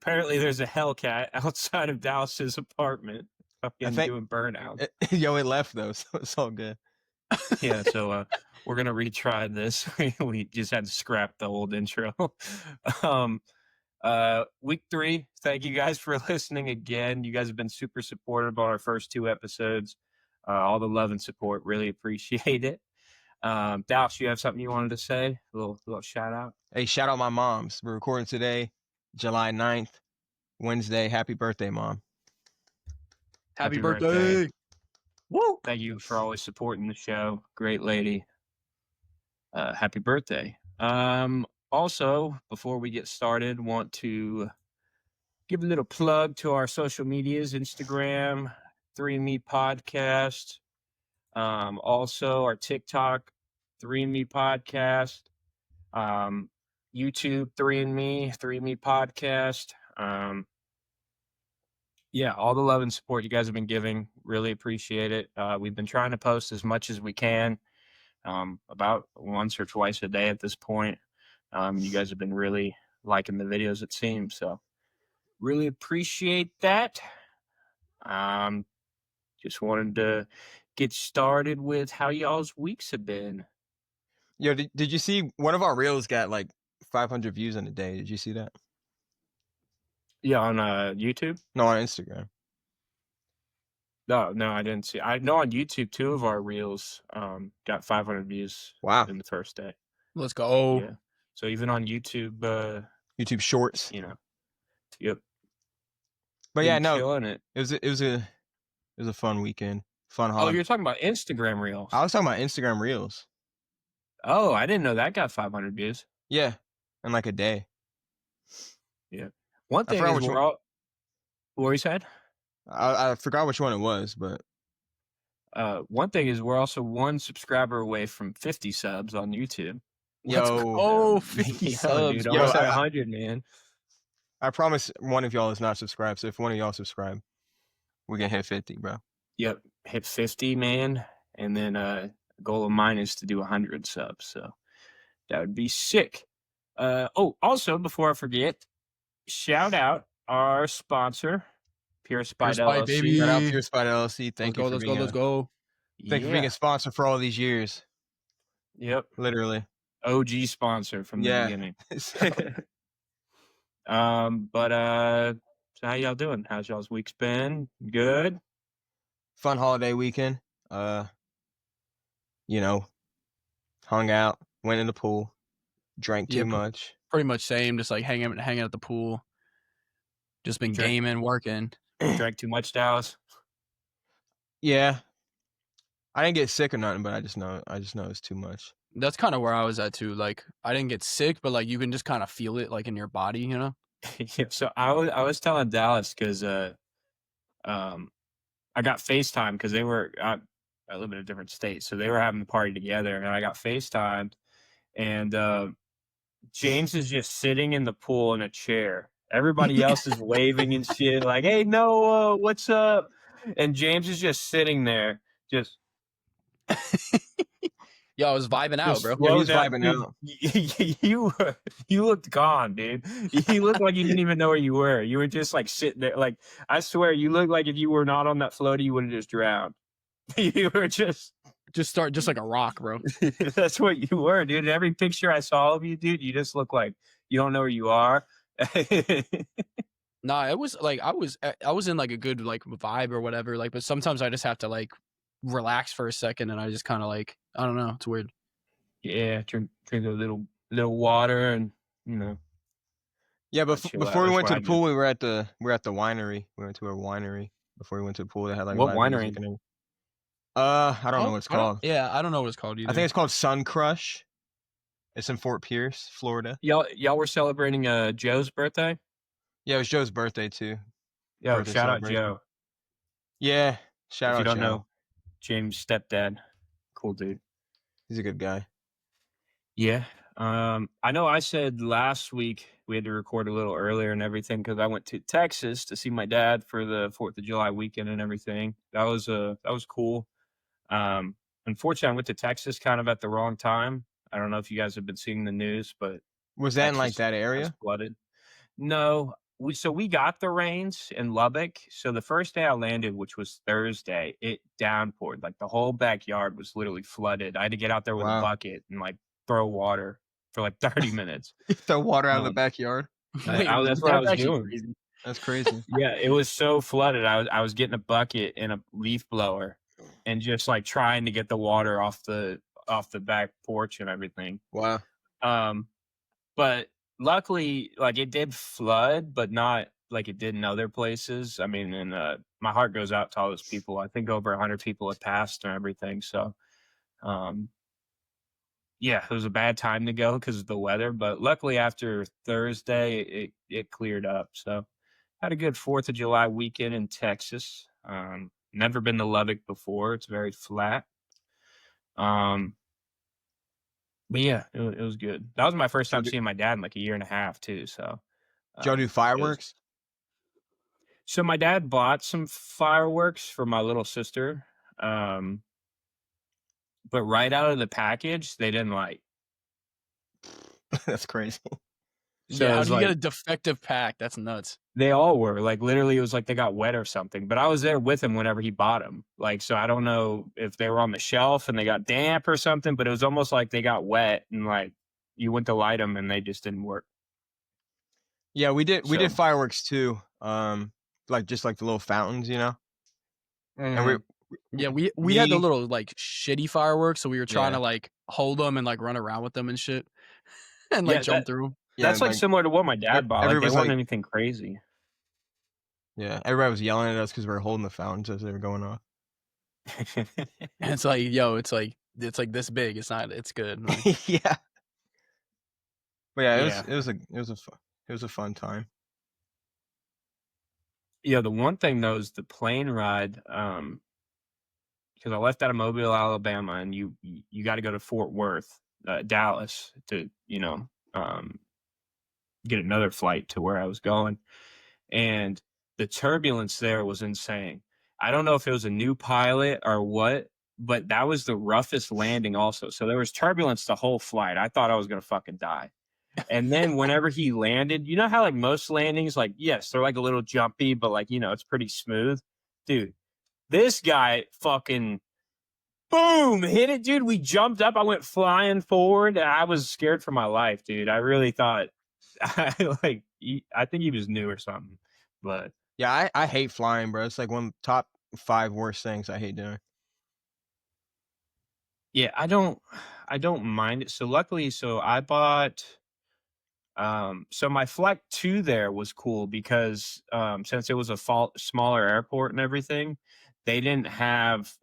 apparently there's a Hellcat outside of Dallas's apartment. Fucking doing burnout. Yo, it left though, so it's all good. Yeah, so we're gonna retry this. We just had to scrap the old intro. Week 3. Thank you guys for listening again. You guys have been super supportive on our first 2 episodes. All the love and support, really appreciate it. Dallas, you have something you wanted to say? A little shout out. Hey, shout out my moms. We're recording today, July 9th, Wednesday. Happy birthday, Mom. Happy birthday. Woo! Thank you for always supporting the show. Great lady. Happy birthday. Also, before we get started, want to give a little plug to our social medias, Instagram, 3Me Podcast. Also our TikTok, 3Me Podcast. YouTube, 3Me Podcast. Yeah, all the love and support you guys have been giving. Really appreciate it. We've been trying to post as much as we can, about once or twice a day at this point. You guys have been really liking the videos, it seems. So really appreciate that. Just wanted to get started with how y'all's weeks have been. Yo, did you see one of our reels got like 500 views in a day? Did you see that? Yeah, on YouTube? No, on Instagram. No, I didn't see. I know on YouTube 2 of our reels got 500 views. Wow. In the first day. Let's go. Yeah. So even on YouTube, YouTube Shorts. You know. Yep. But yeah, no, killing it. It was a fun weekend. Fun holiday. Oh, you're talking about Instagram reels. I was talking about Instagram reels. Oh, I didn't know that got 500 views. Yeah, in like a day. Yeah. One thing is what you said? I forgot which one it was, but one thing is we're also 1 subscriber away from 50 subs on YouTube. Yo, 50 subs. Dude, almost at 100, man. I promise one of y'all is not subscribed. So if one of y'all subscribe, we can hit 50, bro. Yep, hit 50, man. And then goal of mine is to do 100 subs. So that would be sick. Also, before I forget, shout out our sponsor, Pure Spite LLC. Baby. Shout out Pure Spite LLC. Thank you. Let's go. Thank you for being a sponsor for all these years. Yep. Literally. OG sponsor from the beginning. So how y'all doing? How's y'all's week's been? Good? Fun holiday weekend. Hung out, went in the pool, drank too much. Pretty much same, just like hanging at the pool. Just been gaming, working. Drank too much, Dallas? Yeah. I didn't get sick or nothing, but I just know it's too much. That's kind of where I was at too. Like I didn't get sick, but like you can just kind of feel it like in your body, you know? Yeah, so I was telling Dallas because I got FaceTime because they were I live in a different state, so they were having the party together, and I got FaceTimed, and James is just sitting in the pool in a chair. Everybody else is waving and shit, like, "Hey, Noah, what's up?" And James is just sitting there, just. Yo, I was vibing out, bro. Yeah, he's vibing out. You looked gone, dude. You looked like you didn't even know where you were. You were just like sitting there. Like, I swear, you looked like if you were not on that floaty, you would have just drowned. You were just like a rock, bro. That's what you were, dude. In every picture I saw of you, dude, you just look like you don't know where you are. Nah, it was like I was in like a good like vibe or whatever. Like, but sometimes I just have to like relax for a second, and I just kind of like I don't know. It's weird. Yeah, drink a little water, and you know. Yeah, but before we went to the pool, we were at the winery. We went to a winery before we went to the pool. They had like what winery? I don't know what it's called. I don't know what it's called either. I think it's called Sun Crush. It's in Fort Pierce, Florida. Y'all were celebrating Joe's birthday? Yeah, it was Joe's birthday too. Yo, shout out Joe. Yeah, shout out Joe. If you don't know, James' stepdad. Cool dude. He's a good guy. Yeah. I know I said last week we had to record a little earlier and everything because I went to Texas to see my dad for the 4th of July weekend and everything. That was cool. Unfortunately, I went to Texas kind of at the wrong time. I don't know if you guys have been seeing the news, but was that in like that area? Flooded. No, we got the rains in Lubbock. So the first day I landed, which was Thursday, it downpoured. Like the whole backyard was literally flooded. I had to get out there with a Wow. bucket and like throw water for like 30 minutes. You throw water out of the Um, backyard. Wait, that's what I that's was actually doing. crazy. That's crazy. Yeah, it was so flooded. I was getting a bucket and a leaf blower and just like trying to get the water off the back porch and everything. Wow. But luckily, like it did flood, but not like it did in other places. I mean, and my heart goes out to all those people. I think over 100 people had passed and everything. So, yeah, it was a bad time to go because of the weather. But luckily, after Thursday, it cleared up. So, had a good 4th of July weekend in Texas. Never been to Lubbock before. It's very flat. But yeah, it was good. That was my first time seeing my dad in like a year and a half too. So, Did y'all do fireworks? So my dad bought some fireworks for my little sister, but right out of the package, they didn't like. That's crazy. So yeah, how do you get a defective pack? That's nuts. They all were like literally it was like they got wet or something. But I was there with him whenever he bought them. Like so I don't know if they were on the shelf and they got damp or something, but it was almost like they got wet and like you went to light them and they just didn't work. Yeah, we did fireworks too. Like just like the little fountains, you know. And we had the little like shitty fireworks, so we were trying to like hold them and like run around with them and shit, and like jump through them. That's like similar to what my dad bought. Like, they weren't like, anything crazy. Yeah, everybody was yelling at us because we were holding the fountains as they were going off. And it's like, yo, it's like this big. It's not. It's good. Like, yeah. But yeah, it was a fun time. Yeah, the one thing though is the plane ride. Because I left out of Mobile, Alabama, and you got to go to Fort Worth, Dallas, to get another flight to where I was going, and the turbulence there was insane. I don't know if it was a new pilot or what, but that was the roughest landing also. So there was turbulence the whole flight. I thought I was gonna fucking die. And then whenever he landed, you know how like most landings, like yes, they're like a little jumpy, but like it's pretty smooth, dude. This guy fucking boom hit it, dude. We jumped up. I went flying forward. I was scared for my life, dude. I really thought, I think he was new or something. But yeah, I hate flying, bro. It's like one of the top 5 worst things I hate doing. Yeah, I don't mind it. So luckily, I bought. So my flight to there was cool because since it was a smaller airport and everything, they didn't have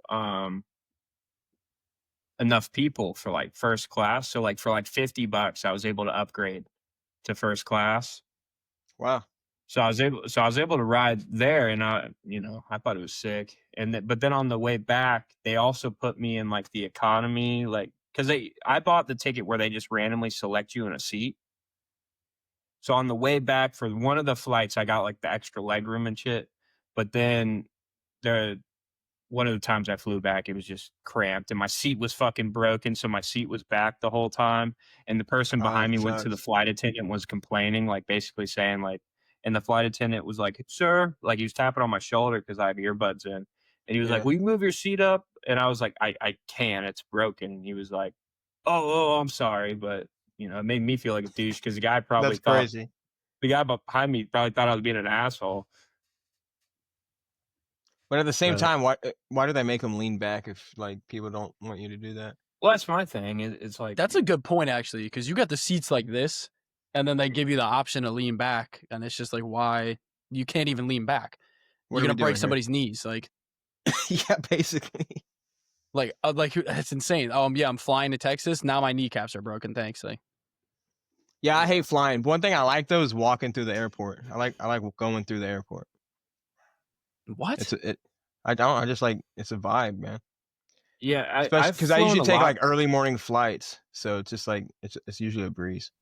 enough people for like first class. So like for like $50, I was able to upgrade to first class. Wow. So I was able to ride there, and I thought it was sick. But then on the way back, they also put me in like the economy, like because I bought the ticket where they just randomly select you in a seat. So on the way back for one of the flights, I got like the extra legroom and shit. But then one of the times I flew back, it was just cramped and my seat was fucking broken. So my seat was back the whole time. And the person behind me went to the flight attendant, was complaining, like basically saying like, and the flight attendant was like, "Sir," like he was tapping on my shoulder because I have earbuds in. And he was like, "Will you move your seat up?" And I was like, I can't, it's broken. And he was like, oh, I'm sorry. But it made me feel like a douche because the guy probably crazy. The guy behind me probably thought I was being an asshole. But at the same time, why do they make them lean back if like people don't want you to do that? Well, that's my thing. It's like that's a good point actually, because you got the seats like this, and then they give you the option to lean back, and it's just like why you can't even lean back. You're gonna break somebody's knees, like yeah, basically. Like that's insane. Yeah, I'm flying to Texas now. My kneecaps are broken. Thanks. Like, yeah, I hate flying. One thing I like though is walking through the airport. I like going through the airport. What? I just like it's a vibe, man. Yeah, because I usually take like early morning flights, so it's just like it's usually a breeze.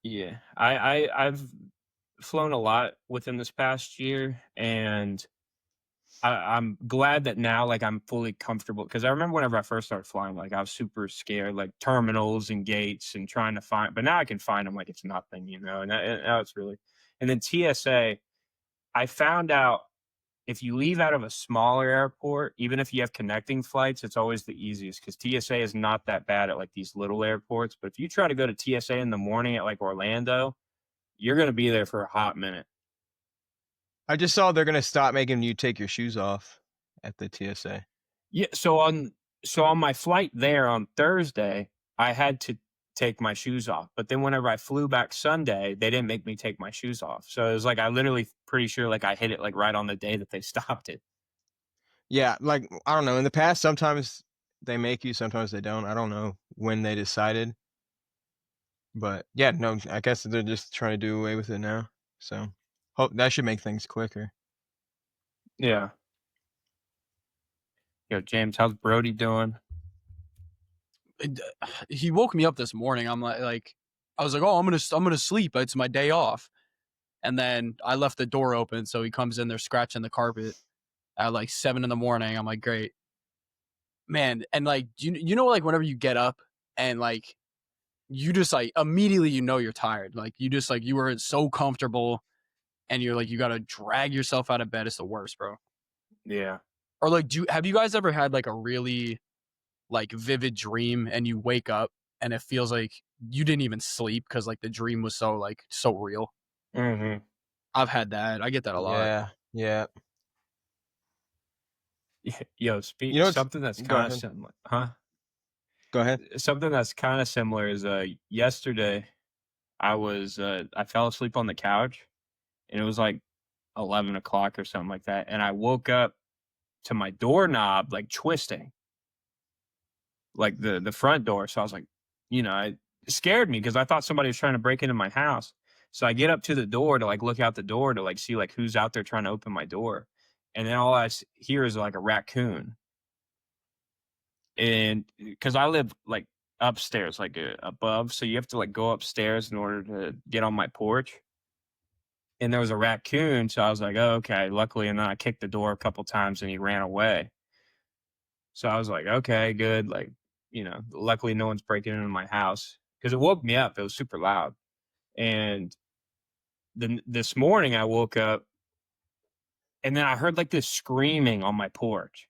Yeah, I've flown a lot within this past year, and I'm glad that now like I'm fully comfortable, because I remember whenever I first started flying, like I was super scared, like terminals and gates and trying to find, but now I can find them like it's nothing, and now it's really. And then TSA, I found out if you leave out of a smaller airport, even if you have connecting flights, it's always the easiest because TSA is not that bad at like these little airports. But if you try to go to TSA in the morning at like Orlando, you're going to be there for a hot minute. I just saw they're going to stop making you take your shoes off at the TSA. Yeah. So on my flight there on Thursday, I had to take my shoes off. But then whenever I flew back Sunday, they didn't make me take my shoes off. So it was like I literally pretty sure like I hit it like right on the day that they stopped it. Yeah, like I don't know. In the past, sometimes they make you, sometimes they don't. I don't know when they decided. But yeah, no, I guess they're just trying to do away with it now. So hope that should make things quicker. Yeah. Yo, James, how's Brody doing? He woke me up this morning. I'm like, I was like, oh, I'm gonna sleep. It's my day off. And then I left the door open, so he comes in there scratching the carpet at like 7 a.m. I'm like, great, man. And like, you know, like whenever you get up and like, you just like immediately you're tired. Like you just like you were so comfortable, and you're like you gotta drag yourself out of bed. It's the worst, bro. Yeah. Or like, have you guys ever had like a really like vivid dream and you wake up and it feels like you didn't even sleep because like the dream was so real? Mm-hmm. I've had that. I get that a lot. Yeah. Yo, something that's kind of similar, huh? Go ahead. Something that's kind of similar is yesterday I fell asleep on the couch and it was like 11 o'clock or something like that, and I woke up to my doorknob like twisting, like the front door. So I was like, it scared me because I thought somebody was trying to break into my house. So I get up to the door to like look out the door to like see like who's out there trying to open my door, and then all I hear is like a raccoon. And because I live like upstairs, like above, so you have to like go upstairs in order to get on my porch. And there was a raccoon, so I was like, oh, okay. Luckily, and then I kicked the door a couple times, and he ran away. So I was like, okay, good. Like, luckily no one's breaking into my house because it woke me up. It was super loud. And then this morning I woke up, and then I heard like this screaming on my porch.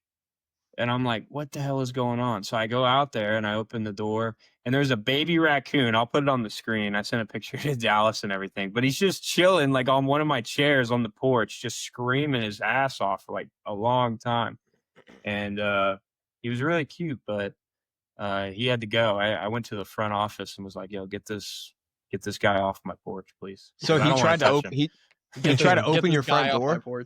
And I'm like, what the hell is going on? So I go out there and I open the door, and there's a baby raccoon. I'll put it on the screen. I sent a picture to Dallas and everything, but he's just chilling like on one of my chairs on the porch, just screaming his ass off for like a long time. And he was really cute, but he had to go. I went to the front office and was like, yo, get this guy off my porch, please. So he tried to open your front door?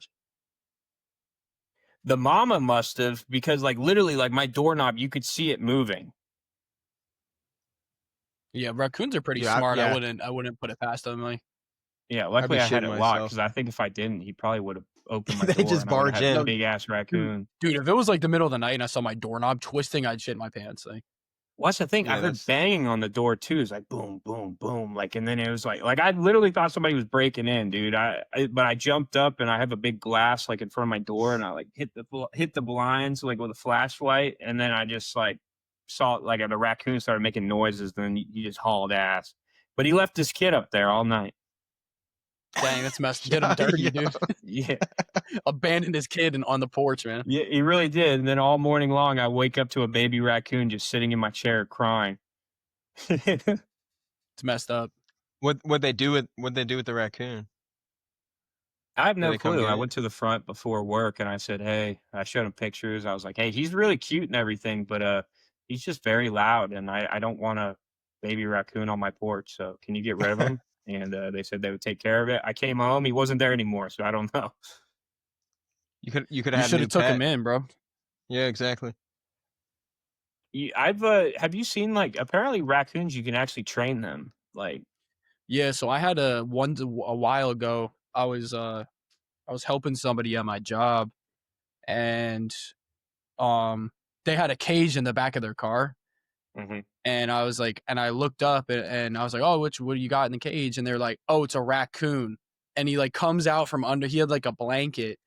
The mama must have, because like literally like my doorknob, you could see it moving. Yeah, raccoons are pretty smart. Yeah. I wouldn't put it past them. Like, yeah, luckily I had it locked because I think if I didn't, he probably would have opened my door. They just barge in. Big ass raccoon. Dude, if it was like the middle of the night and I saw my doorknob twisting, I'd shit my pants. Like, what's the thing? Yeah, I heard banging on the door too. It's like boom, boom, boom. Like, and then it was like I literally thought somebody was breaking in, dude. But I jumped up and I have a big glass like in front of my door, and I like hit the blinds like with a flashlight, and then I just like saw like the raccoon started making noises. Then he just hauled ass. But he left his kid up there all night. Dang, that's messed. Did him dirty, dude. Yeah, abandoned his kid on the porch, man. Yeah, he really did. And then all morning long, I wake up to a baby raccoon just sitting in my chair crying. It's messed up. What'd they do with the raccoon? I have no clue. I went to the front before work and I said, hey, I showed him pictures. I was like, hey, he's really cute and everything, but he's just very loud, and I don't want a baby raccoon on my porch. So can you get rid of him? And they said they would take care of it. I came home, he wasn't there anymore, so I don't know. You should have took him in, bro. Yeah, exactly. Have you seen like apparently raccoons? You can actually train them. Like, yeah. So I had a while ago. I was helping somebody at my job, and they had a cage in the back of their car. Mm-hmm. And I was like, and I looked up and I was like, oh, what do you got in the cage? And they're like, oh, it's a raccoon. And he like comes out from under, he had like a blanket,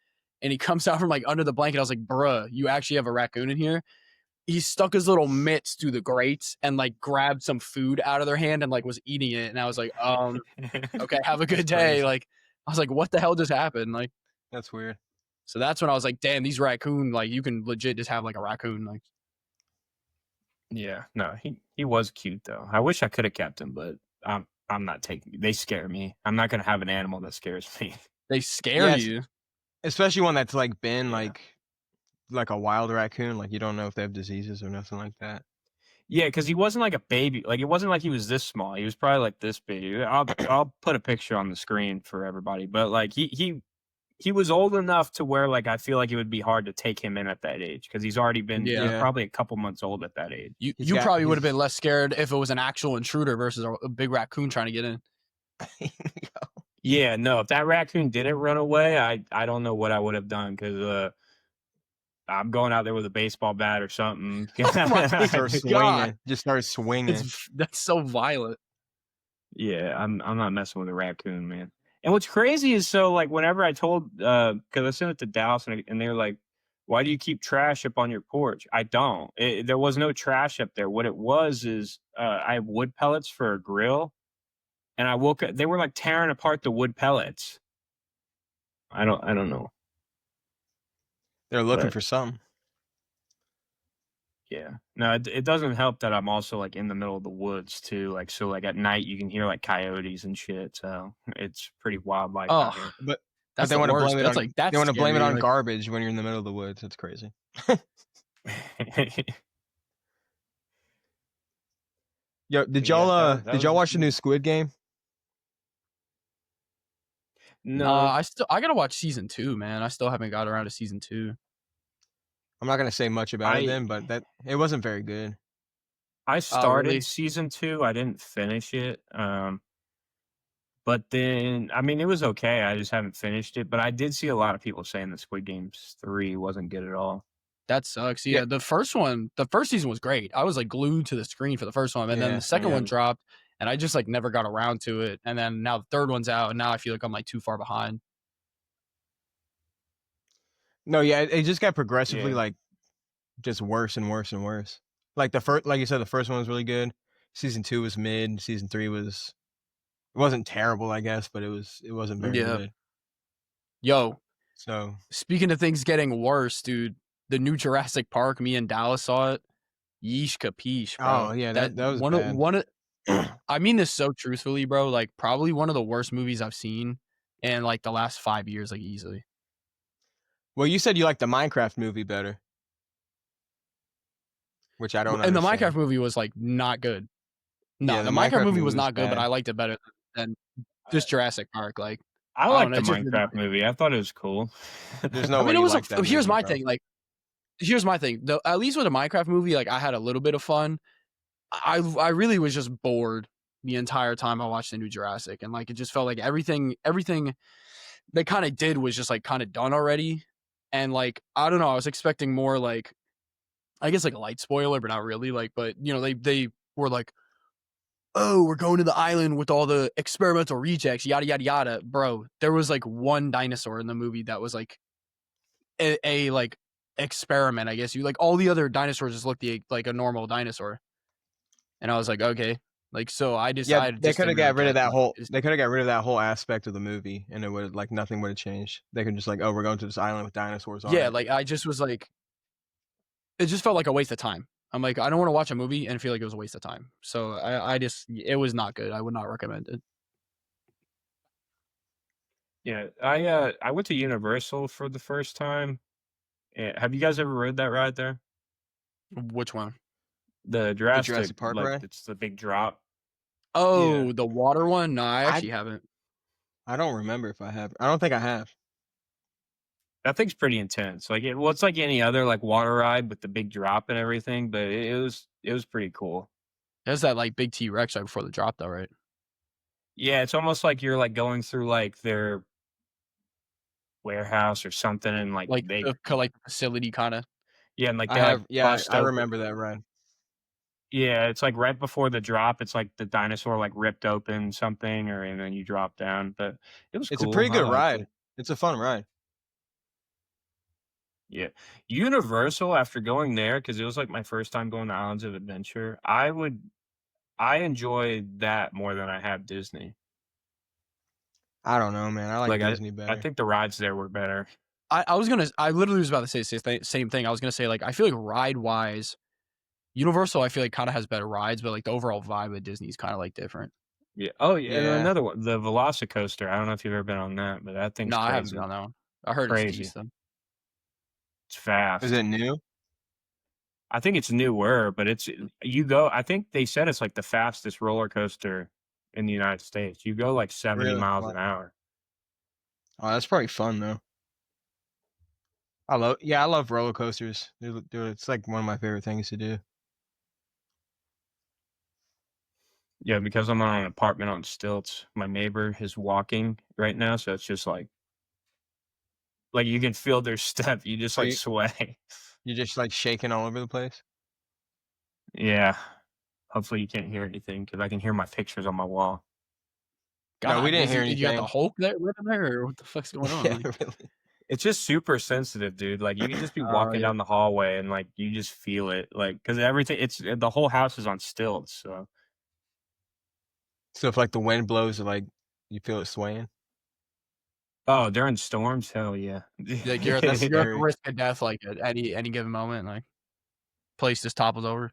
and he comes out from like under the blanket. I was like, bruh, you actually have a raccoon in here? He stuck his little mitts through the grates and like grabbed some food out of their hand and like was eating it. And I was like, okay, have a good day. Like, I was like, what the hell just happened? Like, That's weird. so that's when I was like, damn, these raccoon, like, you can legit just have like a raccoon. Like, Yeah, no, he was cute though. I wish I could have kept him, but I'm not taking. They scare me. I'm not gonna have an animal that scares me. they scare Yes, you. especially one that's like been Yeah. like a wild raccoon. Like you don't know if they have diseases or nothing like that. Yeah, because he wasn't like a baby. Like it wasn't like he was this small. He was probably like this big. I'll put a picture on the screen for everybody. But like he was old enough to where like I feel like it would be hard to take him in at that age because he's already been. Yeah. He's Yeah. probably a couple months old at that age. You He's you got- probably would have he's- been less scared if it was an actual intruder versus a big raccoon trying to get in. Yeah, no. If that raccoon didn't run away, I don't know what I would have done because I'm going out there with a baseball bat or something. Start swinging. God. Just start swinging. That's so violent. Yeah, I'm not messing with a raccoon, man. And what's crazy is so like whenever I told because I sent it to Dallas and they were like, "Why do you keep trash up on your porch?" I don't. There was no trash up there. What it was is I have wood pellets for a grill, and I woke up. They were like tearing apart the wood pellets. I don't know. They're looking But- for something. Yeah. No, it doesn't help that I'm also like in the middle of the woods too. Like so, like at night you can hear like coyotes and shit. So it's pretty wildlife out Oh, But that's they the want to worst. blame it That's on. like that's They want to blame it scary, on like- garbage when you're in the middle of the woods. That's crazy. here. Yo, did Yeah, y'all that did was y'all a watch the few- new Squid Game? No, I gotta watch season 2, man. I still haven't got around to season 2. I'm not gonna say much about it I- then, but that it wasn't very good. I started really? season 2. I didn't finish it. But then I mean it was okay. I just haven't finished it. But I did see a lot of people saying the Squid Games 3 wasn't good at all. That sucks. Yeah. Yeah, the first season was great. I was like glued to the screen for the first one, and then Yeah, the second yeah. one dropped, and I just like never got around to it. And then now the third one's out, and now I feel like I'm like too far behind. No, yeah, it just got progressively Yeah. like just worse and worse and worse. Like the first, like you said, the first one was really good. Season 2 was mid. Season 3 was it wasn't terrible, I guess, but it wasn't very Yeah. good. Yo, So speaking of things getting worse, dude, the new Jurassic Park, me and Dallas saw it. Yeesh capiche, bro. Oh, yeah, that was one bad. of one of I mean this so truthfully, bro. Like probably one of the worst movies I've seen in like the last 5 years, like easily. well, you said you liked the Minecraft movie better, which I don't. And the understand. Minecraft movie was like not good. No, Yeah, the the Minecraft Minecraft movie movie was was not good, but bad. I liked it better than this Jurassic Park. Like I don't liked know, the it just didn't- Minecraft movie. I thought it was cool. There's no I way mean, it you was. liked that Here's movie, my bro. thing. Like, here's my thing. Though, at least with a Minecraft movie, like I had a little bit of fun. I really was just bored the entire time I watched the new Jurassic, and like it just felt like everything they kind of did was just like kind of done already. And like I don't know, I was expecting more like I guess like a light spoiler, but not really. Like, but you know, they were like, oh, we're going to the island with all the experimental rejects, yada yada yada. Bro, there was like one dinosaur in the movie that was like a like experiment, I guess. You like all the other dinosaurs just looked like a normal dinosaur. And I was like, okay. Like so I Yeah, decided they could have didn't got rid really of get that it. whole. It's- They could have got rid of that whole aspect of the movie, and it would like nothing would have changed. They could just like, oh, we're going to this island with dinosaurs on Yeah, it. like I just was like it just felt like a waste of time. I'm like, I don't want to watch a movie and feel like it was a waste of time. So I just it was not good. I would not recommend it. Yeah, I went to Universal for the first time. Have you guys ever rode that ride there? Which one? The Jurassic, Jurassic Park like ride? it's the big drop. Oh, the water one? No, I actually haven't. I don't remember if I have. I don't think I have. That thing's pretty intense. Like well, it's like any other like water ride with the big drop and everything, but it was pretty cool. There's that like big T-Rex right before the drop though, right? Yeah, it's almost like you're like going through like their warehouse or something, and like Like they the facility kind of. yeah, and like I they have. like Yeah, bust I open- remember that ride. Yeah, it's like right before the drop. It's like the dinosaur like ripped open something, or and then you drop down. But it was It's cool. a pretty I good liked ride. it. It's a fun ride. Yeah, Universal. After going there, because it was like my first time going to Islands of Adventure, I enjoyed that more than I have Disney. I don't know, man. I like Like Disney I better. think the rides there were better. I literally was about to say the same thing. I was gonna say, like, I feel like ride wise, Universal, I feel like kind of has better rides, but like the overall vibe of Disney's kind of like different. Yeah. Oh, yeah. And Yeah. another one, the Velocicoaster. I don't know if you've ever been on that, but that thing's No, I haven't been crazy. on that one. I heard it's Crazy. decent. It's Is fast. it new? I think it's newer, but you go. I think they said it's like the fastest roller coaster in the United States. You go like 70 Really? miles Wow. an hour. Oh, that's probably fun though. I love roller coasters. Dude, it's like one of my favorite things to do. Yeah, because I'm on an apartment on stilts. My neighbor is walking right now, so it's just like you can feel their step. You just So like sway. you're just like shaking all over the place. Yeah. Hopefully you can't hear anything because I can hear my pictures on my wall. No, we God, didn't hear you got the anything. Hulk there living there, or what the fuck's going on? Yeah, Like, really. It's just super sensitive, dude. Like you can just be oh walking yeah. down the hallway and like you just feel it, like because everything. It's the whole house is on stilts. So So if like the wind blows, like you feel it swaying. oh, during storms, hell yeah. Like That's you're at the scary. risk of death, like at any given moment, like place just topples over.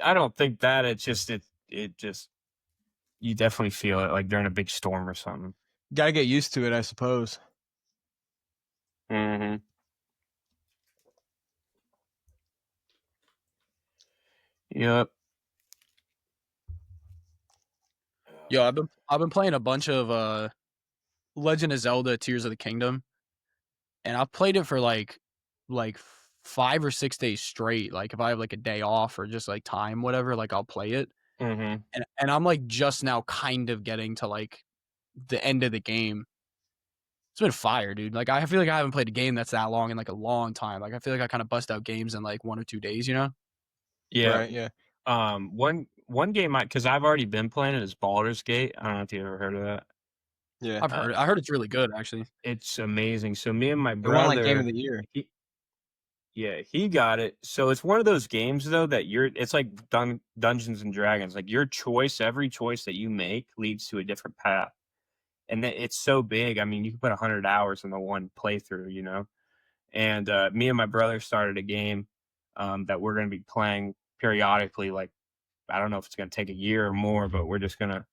I don't think that. It's just it just you definitely feel it like during a big storm or something. Gotta get used to it, I suppose. Mm-hmm. Yep. Yo, I've been playing a bunch of Legend of Zelda: Tears of the Kingdom, and I've played it for like 5 or 6 days straight. Like if I have like a day off or just like time, whatever, like I'll play it. Mm-hmm. And I'm like just now kind of getting to like the end of the game. It's been fire, dude. Like I feel like I haven't played a game that's that long in like a long time. Like I feel like I kind of bust out games in like 1 or 2 days, you know? Yeah. Right, yeah. One game because I've already been playing it is Baldur's Gate. I don't know if you ever heard of that. Yeah. I've heard it. I heard it's really good actually. It's amazing. So me and my It won like game of brother, the year. he got it. So it's one of those games though that it's like Dungeons and Dragons. Like every choice that you make leads to a different path. And that it's so big. I mean, you can put 100 hours in the one playthrough, you know. And me and my brother started a game that we're going to be playing periodically. Like I don't know if it's going to take a year or more, but we're just going to,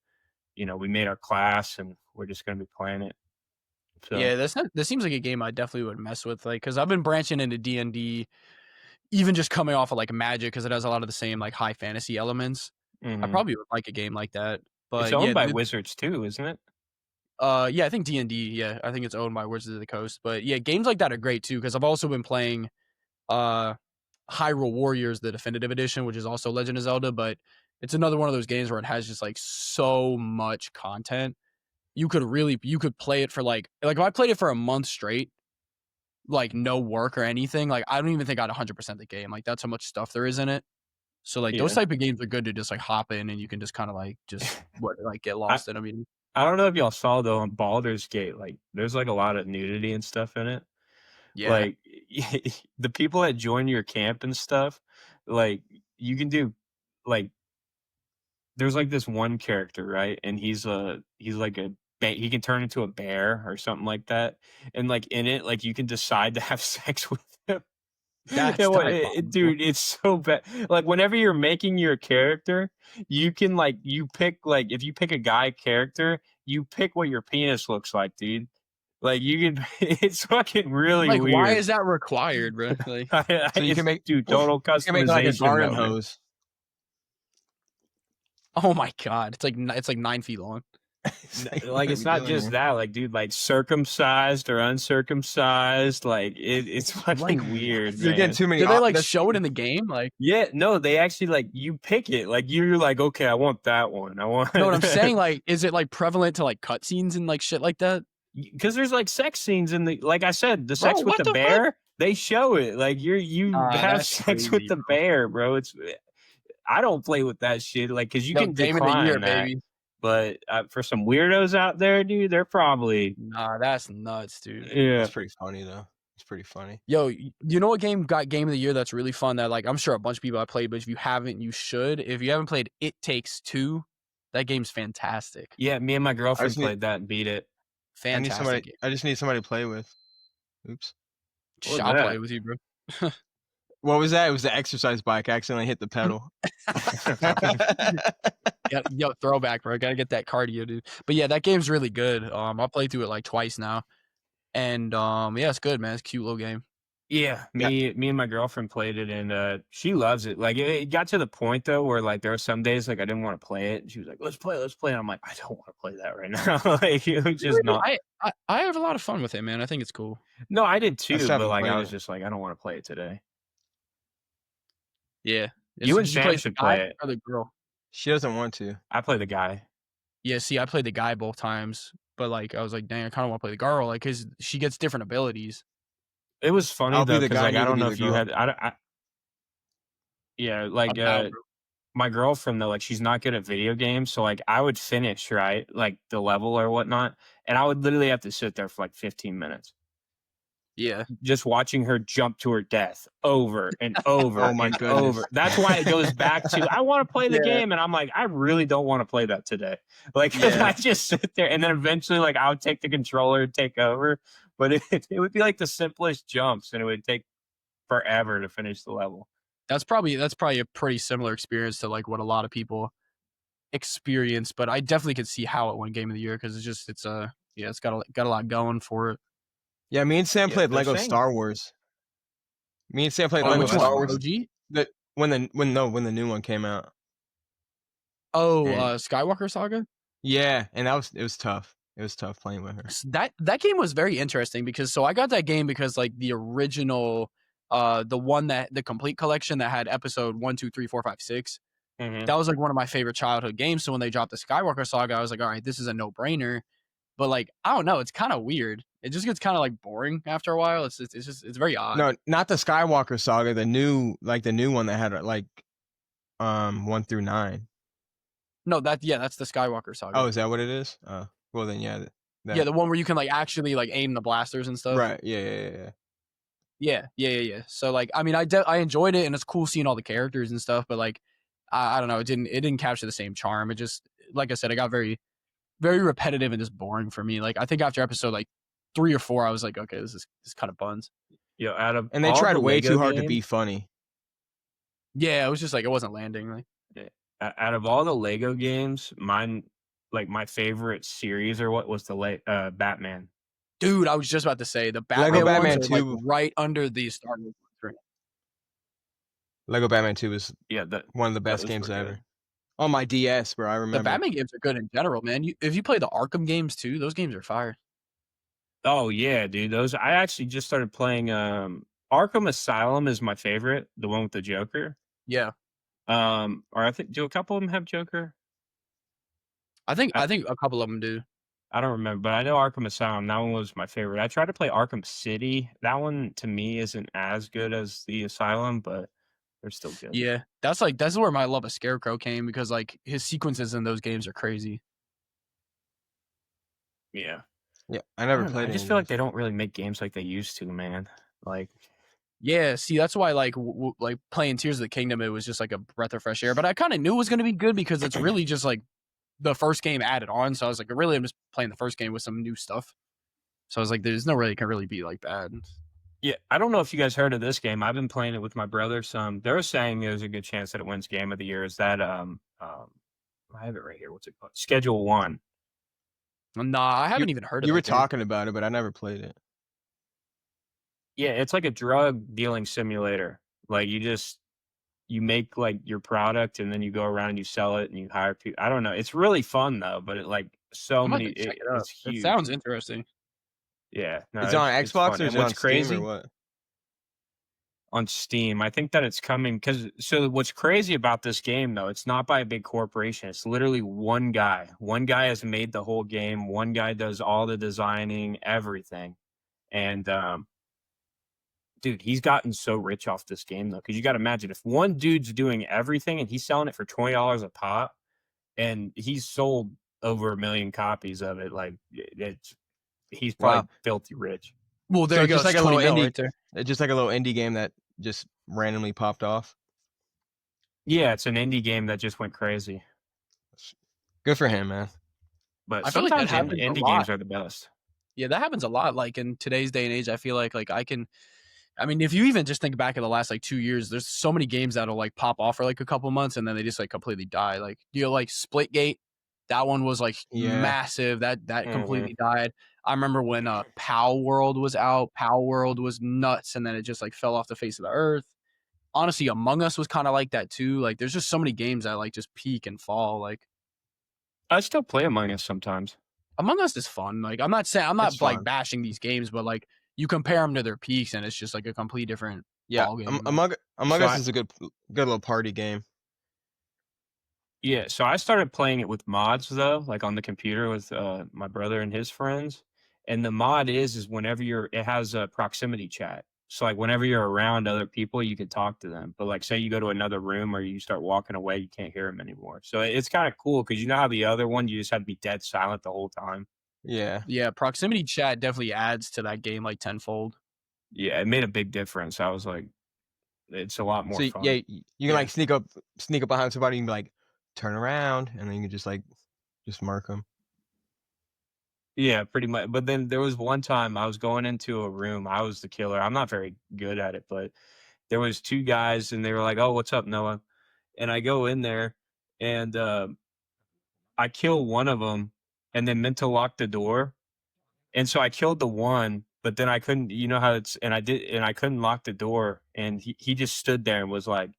we made our class and we're just going to be playing it. So Yeah, this seems like a game I definitely would mess with. Like, cause I've been branching into D&D, even just coming off of like Magic, cause it has a lot of the same like high fantasy elements. I mhm. probably would like a game like that. It's But owned yeah, by Wizards too, isn't it? yeah, I think D&D. Yeah, I think it's owned by Wizards of the Coast. But yeah, games like that are great too, because I've also been playing uh Hyrule Warriors, the definitive edition, which is also Legend of Zelda. But it's another one of those games where it has just like so much content. You could play it for like if I played it for a month straight, like no work or anything, like I don't even think I'd 100% the game. Like that's how much stuff there is in it. So like those Yeah. type of games are good to just like hop in and you can just kind of like get lost in. I mean, I don't know if y'all saw though on Baldur's Gate, like there's like a lot of nudity and stuff in it. yeah, Like the people that join your camp and stuff, like you can do like there's like this one character, right? And he's like he can turn into a bear or something like that. And like in it, like you can decide to have sex with him. that's diabolical. Dude, it's so bad. Like whenever you're making your character, you can you pick if you pick a guy character, you pick what your penis looks like, dude. Like you can, it's fucking really Like, why weird. is that required, bro? Like, So you It's can make dude total you can make like a customization garden though, man. hose. oh my god, it's like 9 feet long. Like it's not just that, like dude, like circumcised or uncircumcised, like it's fucking Like, weird, You're getting man. too many. Did they like That's, show it in the game? Like, Yeah, no, they actually like you pick it. Like you're like, okay, I want that one. I want no, what I'm saying, like, is it like prevalent to like cutscenes and like shit like that? because there's like sex scenes in the like I said, the Bro, sex with what the the fuck? bear, they show it. Like you have That's sex with crazy, the bro. bear, bro. It's I don't play with that shit, like because you Yo, can game of the year, decline that. baby. But for some weirdos out there, dude, they're probably Nah, that's nuts, dude. yeah. that's pretty funny though. It's pretty funny. Yo, you know what game got game of the year that's really fun that like I'm sure a bunch of people have played, but if you haven't, you should. If you haven't played It Takes Two, that game's fantastic. Yeah, me and my I girlfriend just need played that and beat it. Fantastic game. I just need somebody to play with. Oops. What was I'll play that? with you, bro. What was that? It was the exercise bike. I accidentally hit the pedal. Yeah, yo, throwback, bro. Gotta get that cardio, dude. But yeah, that game's really good. I played through it like twice now, and yeah, it's good, man. It's a cute little game. Yeah, Yeah. me and my girlfriend played it, and she loves it. Like it got to the point though where like there were some days like I didn't want to play it, and she was like, let's play. And I'm like, I don't want to play that right now. Like it was just not. I have a lot of fun with it, man. I think it's cool. No, I did I too, still but haven't like I played was it. just like, I don't want to play it today. Yeah. You and Did you Sam play should the guy play it. or the girl? She doesn't want to. I play the guy. Yeah, see, I played the guy both times, but like I was like, dang, I kind of want to play the girl, like, cause she gets different abilities. It was funny I'll be though, the because guy. like You I can don't be know the if you girl. had. Yeah, like I'm down, bro. my girlfriend though, like she's not good at video games, so like I would finish right, like the level or whatnot, and I would literally have to sit there for like 15 minutes. Yeah. Just watching her jump to her death over and over Oh my and goodness. over. That's why it goes back to I want to play the Yeah. game, and I'm like, I really don't want to play that today. Like, 'cause Yeah. I just sit there, and then eventually, like, I would take the controller and take over, but it would be like the simplest jumps, and it would take forever to finish the level. That's probably a pretty similar experience to like what a lot of people experience, but I definitely could see how it won Game of the Year because it's got a lot going for it. Yeah, me and Sam Yeah, played they're Lego saying Star Wars. Me and Sam played Oh, Lego Which that's Star one? Wars. OG? When the new one came out. Oh, And Skywalker Saga. yeah, and it was tough. It was tough playing with her. That game was very interesting because so I got that game because like the original, the one that the complete collection that had episode 1, 2, 3, 4, 5, 6. Mhm. That was like one of my favorite childhood games. So when they dropped the Skywalker Saga, I was like, all right, this is a no brainer. But like, I don't know, it's kind of weird. It just gets kind of like boring after a while. It's very odd. No, not the Skywalker Saga. The new one that had like 1 through 9. No, that's the Skywalker Saga. Oh, is that what it is? Well then, yeah. Yeah, the one where you can like actually like aim the blasters and stuff. Right. Yeah. Yeah. So like, I mean, I enjoyed it and it's cool seeing all the characters and stuff, but like, I don't know, it didn't capture the same charm. It just, like I said, it got very, very repetitive and just boring for me. Like I think after episode like 3 or 4, I was like, okay, this is kind of buns. Yo, out of And they all tried the way Lego too hard to games- be funny. Yeah, it was just like it wasn't landing. Like, out of all the Lego games, mine, like my favorite series or what was the Batman. dude, I was just about to say the Batman Lego ones Batman are like 2. right under the Star Wars ones. Lego Batman 2 is Yeah, one of the best those games were good. ever. On my DS, bro, I The remember. Batman games are good in general, man. If you play the Arkham games too, those games are fire. Oh yeah, dude. Those I actually just started playing. Arkham Asylum is my favorite, the one with the Joker. Yeah, Or I think do a couple of them have Joker? I think a couple of them do. I don't remember, but I know Arkham Asylum. That one was my favorite. I tried to play Arkham City. That one to me isn't as good as the Asylum, but they're still good. Yeah, that's where my love of Scarecrow came because like his sequences in those games are crazy. Yeah. Yeah, I I never don't know, played I it. just feel like they don't really make games like they used to, man. Like, Yeah, see, that's why like like playing Tears of the Kingdom, it was just like a breath of fresh air. But I kind of knew it was going to be good because it's really just like the first game added on. So I was like, really, I'm just playing the first game with some new stuff. So I was like, there's no way it can really be like bad. yeah, I don't know if you guys heard of this game. I've been playing it with my brother some. They're saying there's a good chance that it wins Game of the Year. Is that I have it right here. What's it called? Schedule 1. Nah, I haven't even heard of You were that game. talking about it, but I never played it. Yeah, it's like a drug dealing simulator. Like you make like your product and then you go around and you sell it and you hire people. I don't know. It's really fun though, but it like so I'm about many. to check it out. It's huge. It sounds interesting. Yeah, no, Is it on it's Xbox fun. or And is it on what's Steam crazy or what? on Steam? I think that it's coming because so what's crazy about this game though? It's not by a big corporation. It's literally one guy. One guy has made the whole game. One guy does all the designing, everything, and dude, he's gotten so rich off this game though. Because you got to imagine if one dude's doing everything and he's selling it for $20 a pop, and he's sold over 1 million copies of it. Like he's probably Wow. filthy rich. Well, there So you go. just like It's a little 20 mil indie, right there. it's just like a little indie game that just randomly popped off. Yeah, it's an indie game that just went crazy. Good for him, man. But I feel like that sometimes happens a indie lot. games are the best. Yeah, that happens a lot. Like in today's day and age, I feel like I mean, if you even just think back in the last like 2 years, there's so many games that'll like pop off for like a couple months and then they just like completely die. Like like Splitgate, that one was like Yeah. massive. That Mhm. completely died. I remember when Pal World was out. Pal World was nuts, and then it just like fell off the face of the earth. Honestly, Among Us was kind of like that too. Like, there's just so many games that like just peak and fall. Like I still play Among Us sometimes. Among Us is fun. Like, I'm not saying I'm It's not like fun. bashing these games, but like you compare them to their peaks, and it's just like a complete different Yeah, ball game. Among So Us I- is a good little party game. Yeah, so I started playing it with mods though, like on the computer with my brother and his friends. And the mod is whenever it has a proximity chat. So like whenever you're around other people, you can talk to them. But like say you go to another room or you start walking away, you can't hear them anymore. So it's kind of cool because you know how the other one you just had to be dead silent the whole time. Yeah. Yeah, proximity chat definitely adds to that game like tenfold. Yeah, it made a big difference. I was like, it's a lot more So fun. yeah, you can Yeah. like sneak up behind somebody and be like, turn around, and then you can just mark them. Yeah, pretty much. But then there was one time I was going into a room. I was the killer. I'm not very good at it, but there was two guys and they were like, "Oh, what's up, Noah?" And I go in there and I kill one of them and then meant to lock the door. And so I killed the one, but then I couldn't, you know how it's, and I did, and I couldn't lock the door. And he just stood there and was like,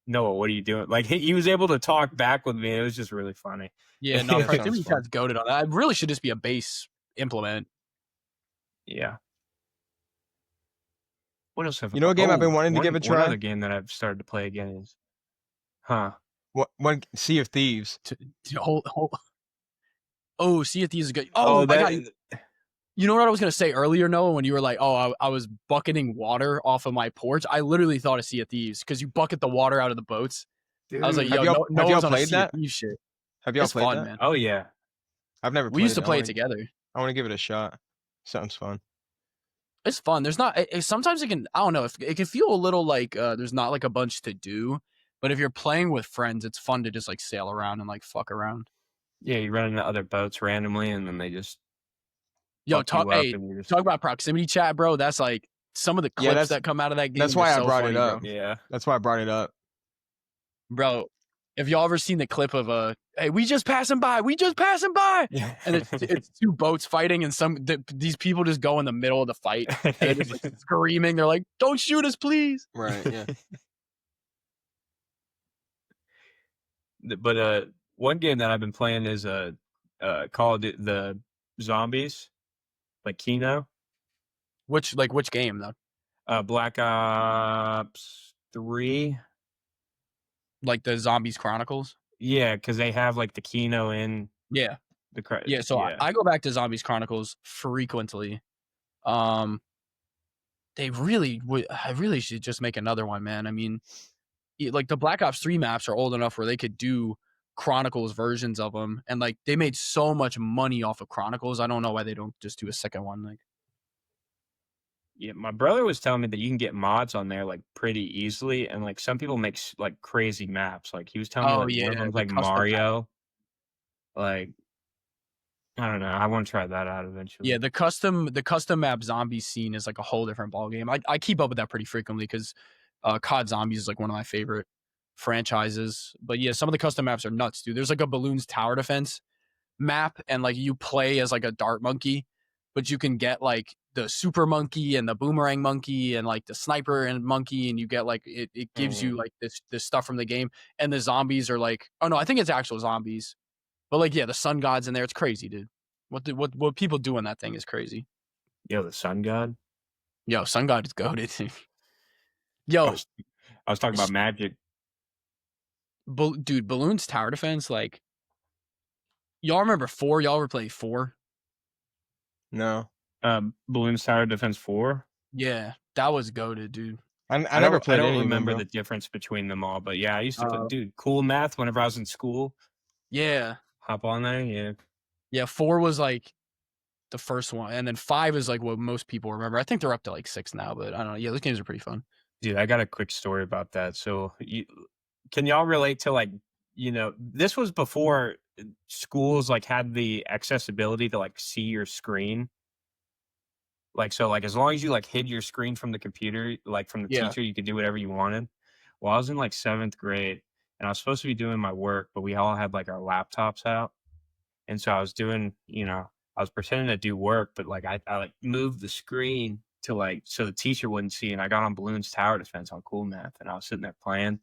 "Noah, what are you doing?" Like he was able to talk back with me. It was just really funny. Yeah, no, That sounds proximity fun. chat's goated on that. It really should just be a base implement. Yeah. What else have You know what game I've been Oh, wanting to give a one other try? game that I've started to play again is, huh? What Sea of Thieves. Oh, Sea of Thieves is good. Oh, Oh my that god. You know what I was gonna say earlier, Noah, when you were like, "Oh, I was bucketing water off of my porch." I literally thought of Sea of Thieves because you bucket the water out of the boats. I was like, dude. "Yo, Have y'all Noah's on a played Sea of that? Thieves shit." Have y'all It's played fun, that? man. Oh yeah. I've never We used played to it. play it together. I want to give it a shot. Sounds fun. It's fun. There's not. Sometimes it can. I don't know. If it can feel a little like there's not like a bunch to do. But if you're playing with friends, it's fun to just like sail around and like fuck around. Yeah, you run into other boats randomly, and then they just Yo, fuck you up, hey, and you just talk about proximity chat, bro. That's like some of the Yeah, clips that come out of that game. that's Are why I so brought funny, it up. yeah. That's why I brought it up. bro. If y'all ever seen the clip of hey, we just passing by, and it's two boats fighting, and these people just go in the middle of the fight, and they're just like screaming. They're like, "Don't shoot us, please!" Right. Yeah. But one game that I've been playing is called the Zombies, like Kino, Which game though? Black Ops 3. Like the Zombies Chronicles? Yeah, because they have like the Kino in Yeah, the yeah. So yeah. I go back to Zombies Chronicles frequently. They really would. I really should just make another one, man. I mean, like the Black Ops 3 maps are old enough where they could do Chronicles versions of them, and like they made so much money off of Chronicles. I don't know why they don't just do a second one. Like, Yeah, my brother was telling me that you can get mods on there like pretty easily, and like some people make like crazy maps. Like he was telling me oh like one of yeah, them's the like custom map. Mario. Like I don't know. I want to try that out eventually. Yeah, the custom map zombie scene is like a whole different ballgame. I keep up with that pretty frequently because COD Zombies is like one of my favorite franchises. But yeah, some of the custom maps are nuts, dude. There's like a balloons tower defense map, and like you play as like a dart monkey, but you can get like the super monkey and the boomerang monkey and like the sniper and monkey, and you get like it gives you like this stuff from the game. And the zombies are like, oh no, I think it's actual zombies. But like, yeah, the sun god's in there. It's crazy, dude. What people do in that thing is crazy. Yo, the Sun God. Yo, sun god is goated. I Yo, was talking about Magic. dude, balloons tower defense. Like, y'all remember 4? Y'all ever played 4? No. Balloons Tower Defense 4. Yeah, that was goated, dude. I never played I don't any remember of them, the difference between them all, but yeah, I used to play, Uh, dude, cool math whenever I was in school. Yeah, Hop on there, yeah. yeah. 4 was like the first one, and then 5 is like what most people remember. I think they're up to like 6 now, but I don't know. Yeah, those games are pretty fun. Dude, I got a quick story about that. So, can y'all relate to like, this was before schools like had the accessibility to like see your screen. Like, so, like, as long as you, like, hid your screen from the computer, like, from the Yeah. teacher, you could do whatever you wanted. Well, I was in, like, 7th grade, and I was supposed to be doing my work, but we all had, like, our laptops out, and so I was doing, I was pretending to do work, but, like, like, moved the screen to, like, so the teacher wouldn't see, and I got on Balloons Tower Defense on Cool Math, and I was sitting there playing,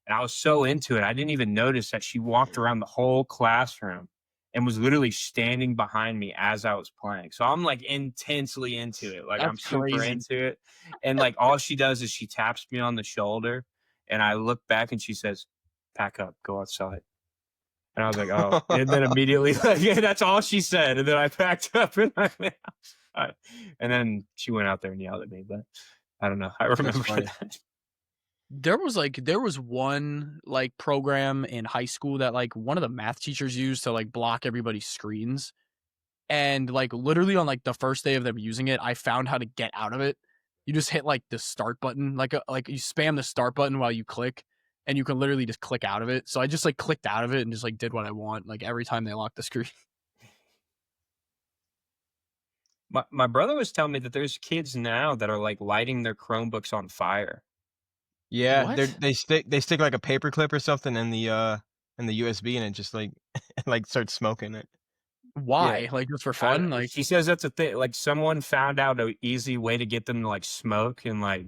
and I was so into it, I didn't even notice that she walked around the whole classroom and was literally standing behind me as I was playing. So I'm like intensely into it. Like I'm That's super crazy. into it. And like all she does is she taps me on the shoulder and I look back and she says, "Pack up, go outside." And I was like, "Oh." And then immediately, like, yeah, that's all she said. And then I packed up and I went outside. And then she went out there and yelled at me. But I don't know. I remember funny. that. There was one like program in high school that like one of the math teachers used to like block everybody's screens. And like literally on like the first day of them using it, I found how to get out of it. You just hit like the start button, like you spam the start button while you click, and you can literally just click out of it. So I just like clicked out of it and just like did what I want, like every time they locked the screen. My brother was telling me that there's kids now that are like lighting their Chromebooks on fire. Yeah, What? they stick like a paper clip or something in the USB, and it just like like starts smoking it. Yeah. Why? Like just for fun? Like She says that's a thing. Like someone found out an easy way to get them to like smoke and like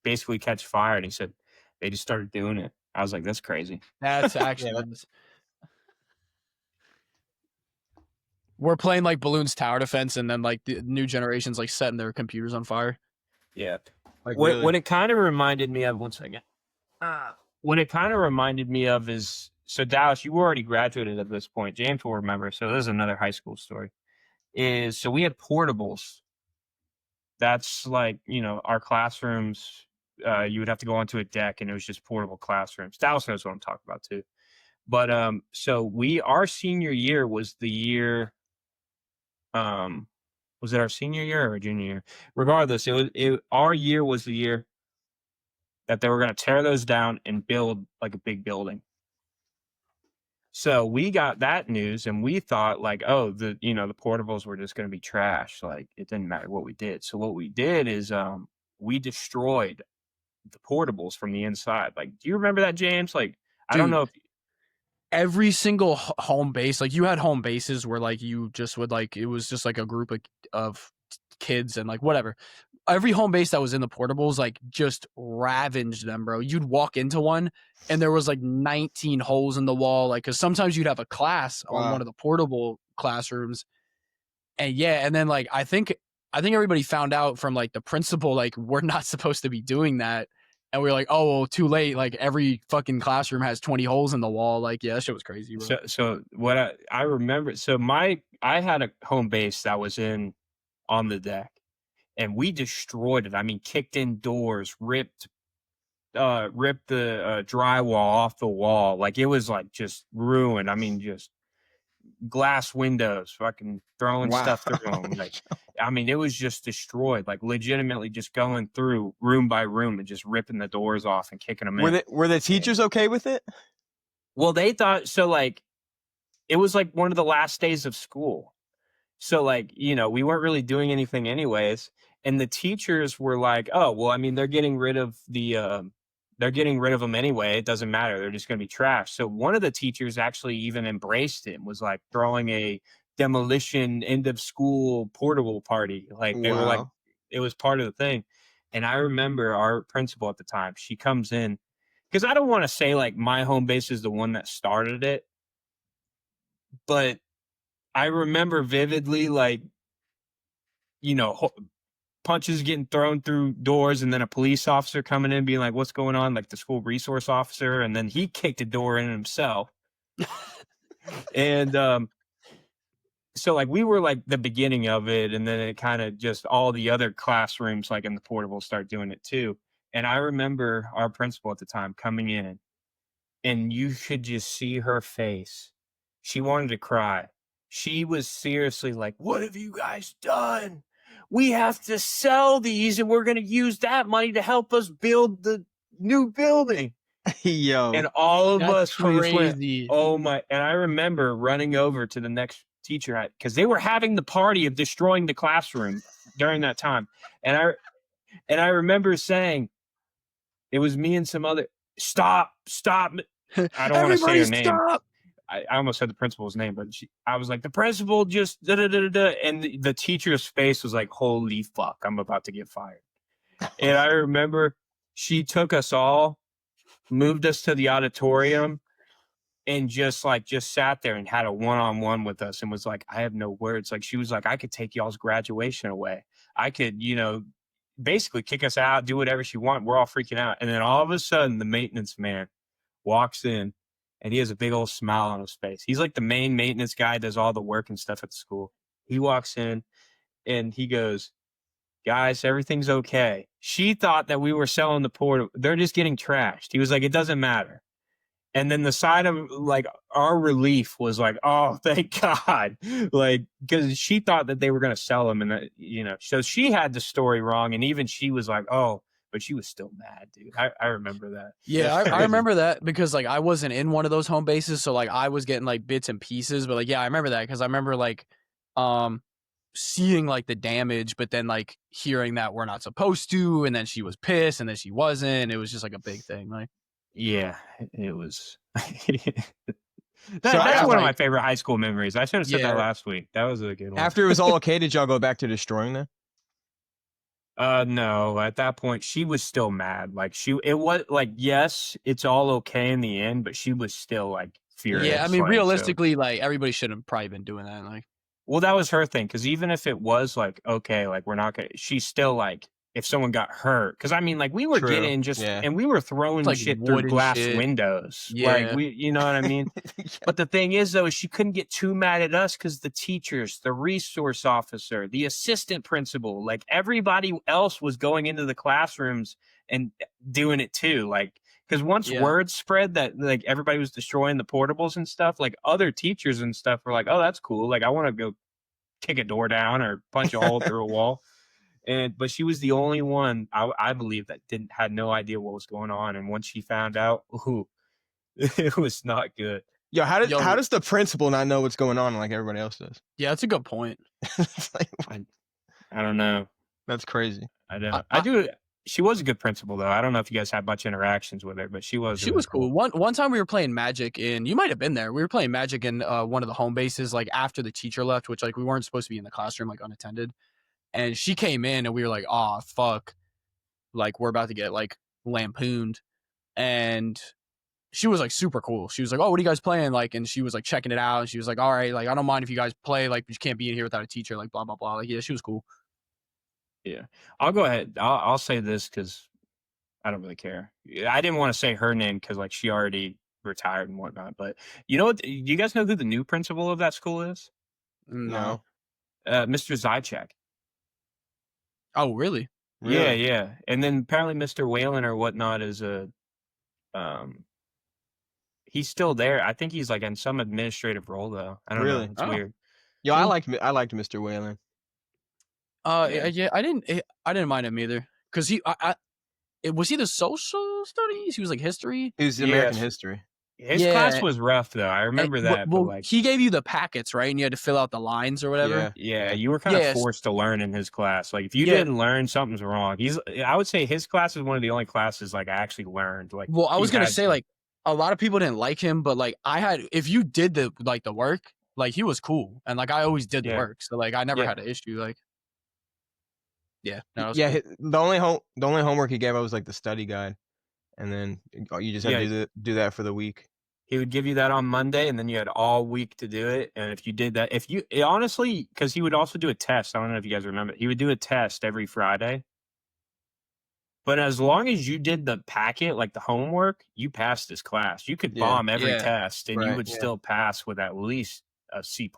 basically catch fire. And he said they just started doing it. I was like, that's crazy. that's Yeah, actually nuts. We're playing like Balloons Tower Defense, and then like the new generations like setting their computers on fire. Yeah. like What really. it kind of reminded me of, one second. What it kind of reminded me of is, so Dallas, you already graduated at this point. James will remember. So this is another high school story. So we had portables. That's like, our classrooms, you would have to go onto a deck and it was just portable classrooms. Dallas knows what I'm talking about too. But so our senior year was the year, was it our senior year or our junior year? Regardless, our year was the year that they were going to tear those down and build like a big building. So we got that news and we thought like, oh, the portables were just going to be trash. Like it didn't matter what we did. So what we did is we destroyed the portables from the inside. Like, do you remember that, James? Like, I don't Dude, know if every single home base, like you had home bases where like you just would like it was just like a group of kids and like whatever. Every home base that was in the portables like just ravaged them, bro. You'd walk into one and there was like 19 holes in the wall, like because sometimes you'd have a class on Wow. one of the portable classrooms, and yeah, and then like I think everybody found out from like the principal like we're not supposed to be doing that. And we were like, oh, well, too late. Like every fucking classroom has 20 holes in the wall. Like, yeah, that shit was crazy, bro. so what I remember. So I had a home base that was on the deck, and we destroyed it. I mean, kicked in doors, ripped the drywall off the wall. Like it was like just ruined. I mean, just glass windows, fucking throwing Wow. stuff through them. Like, I mean, it was just destroyed. Like legitimately, just going through room by room and just ripping the doors off and kicking them in. Were the teachers okay with it? Well, they thought so. Like, it was like one of the last days of school. So, like, we weren't really doing anything anyways. And the teachers were like, oh, well, I mean, they're getting rid of them anyway. It doesn't matter. They're just going to be trash. So one of the teachers actually even embraced it, was like throwing a demolition end of school portable party. Like they were like, Wow. it was part of the thing. And I remember our principal at the time, she comes in, because I don't want to say like my home base is the one that started it, but I remember vividly, like, punches getting thrown through doors and then a police officer coming in being like, what's going on? Like the school resource officer. And then he kicked a door in himself. And so like we were like the beginning of it. And then it kind of just all the other classrooms like in the portable start doing it too. And I remember our principal at the time coming in and you could just see her face. She wanted to cry. She was seriously like, what have you guys done? We have to sell these and we're going to use that money to help us build the new building. Yo. And all of That's us, we just went, crazy. oh my. And I remember running over to the next teacher because they were having the party of destroying the classroom during that time. And I remember saying, it was me and some other, stop. I don't want to say Everybody her name. stop. I almost said the principal's name, but I was like, the principal just da da da da, and the teacher's face was like, holy fuck, I'm about to get fired. And I remember she took us all, moved us to the auditorium, and just sat there and had a one-on-one with us and was like, I have no words. Like, she was like, I could take y'all's graduation away. I could, basically kick us out, do whatever she want. We're all freaking out. And then all of a sudden, the maintenance man walks in and he has a big old smile on his face. He's like the main maintenance guy, does all the work and stuff at the school. He walks in and he goes, guys, everything's okay. She thought that we were selling the port. They're just getting trashed. He was like, it doesn't matter. And then the side of like our relief was like, oh, thank God. Like, because she thought that they were going to sell them. And, that, so she had the story wrong. And even she was like, oh, but she was still mad, dude. I remember that. Yeah, That's I crazy. remember that because like I wasn't in one of those home bases, so like I was getting like bits and pieces. But like, yeah, I remember that because I remember like, seeing like the damage, but then like hearing that we're not supposed to, and then she was pissed, and then she wasn't. It was just like a big thing. Like, Yeah, it was. So That's after, one of my favorite high school memories. I should have said Yeah. that last week. That was a good one. after it was all okay, did y'all go back to destroying them? No, at that point she was still mad. Like it was like, yes, it's all okay in the end, but she was still like furious. yeah, I mean, like, realistically, like everybody should have probably been doing that. Like, well, that was her thing. Cause even if it was like, okay, like we're not gonna, she's still like, if someone got hurt, because I mean, like we were True. getting and we were throwing like shit wood through and glass shit. windows. Yeah. Like you know what I mean? But the thing is, though, she couldn't get too mad at us because the teachers, the resource officer, the assistant principal, like everybody else was going into the classrooms and doing it too. Like, because once word spread that like everybody was destroying the portables and stuff, like other teachers and stuff were like, oh, that's cool. Like, I want to go kick a door down or punch a hole through a wall. But she was the only one I believe that had no idea what was going on. And once she found out, ooh, it was not good. Yo, how does the principal not know what's going on like everybody else does? Yeah, that's a good point. It's like, I don't know. that's crazy. I don't. I do. She was a good principal, though. I don't know if you guys had much interactions with her, but she was. She was cool. One time we were playing Magic, and you might have been there. We were playing Magic in one of the home bases, like after the teacher left, which like we weren't supposed to be in the classroom, like unattended. And she came in, and we were like, "Oh fuck!" Like we're about to get like lampooned, and she was like super cool. She was like, "Oh, what are you guys playing?" Like, and she was like checking it out, and she was like, "All right, like I don't mind if you guys play, like but you can't be in here without a teacher, like blah blah blah." Like, yeah, she was cool. Yeah, I'll go ahead. I'll say this because I don't really care. I didn't want to say her name because like she already retired and whatnot. But you know what? You guys know who the new principal of that school is? No. Mr. Zychek. Oh, really? Yeah. And then apparently Mr. Whalen or whatnot is he's still there. I think he's like in some administrative role though. I don't know. It's weird. Yo, I liked Mr. Whalen. Yeah, I didn't mind him either because was he the social studies? He was like history. He was American history. His class was rough though. I remember that. Well, but like he gave you the packets, right? And you had to fill out the lines or whatever. Yeah, you were kind of forced to learn in his class. Like if you didn't learn, something's wrong. I would say his class is one of the only classes like I actually learned. Like, well, I was gonna say like a lot of people didn't like him, but like if you did the work, like he was cool, and like I always did the work, so like I never had an issue. Like, cool. The only homework he gave I was like the study guide, and then you just had to do that for the week. He would give you that on Monday, and then you had all week to do it. And if you did that, honestly, because he would also do a test. I don't know if you guys remember. He would do a test every Friday. But as long as you did the packet, like the homework, you passed this class. You could bomb every test, and you would still pass with at least a C+.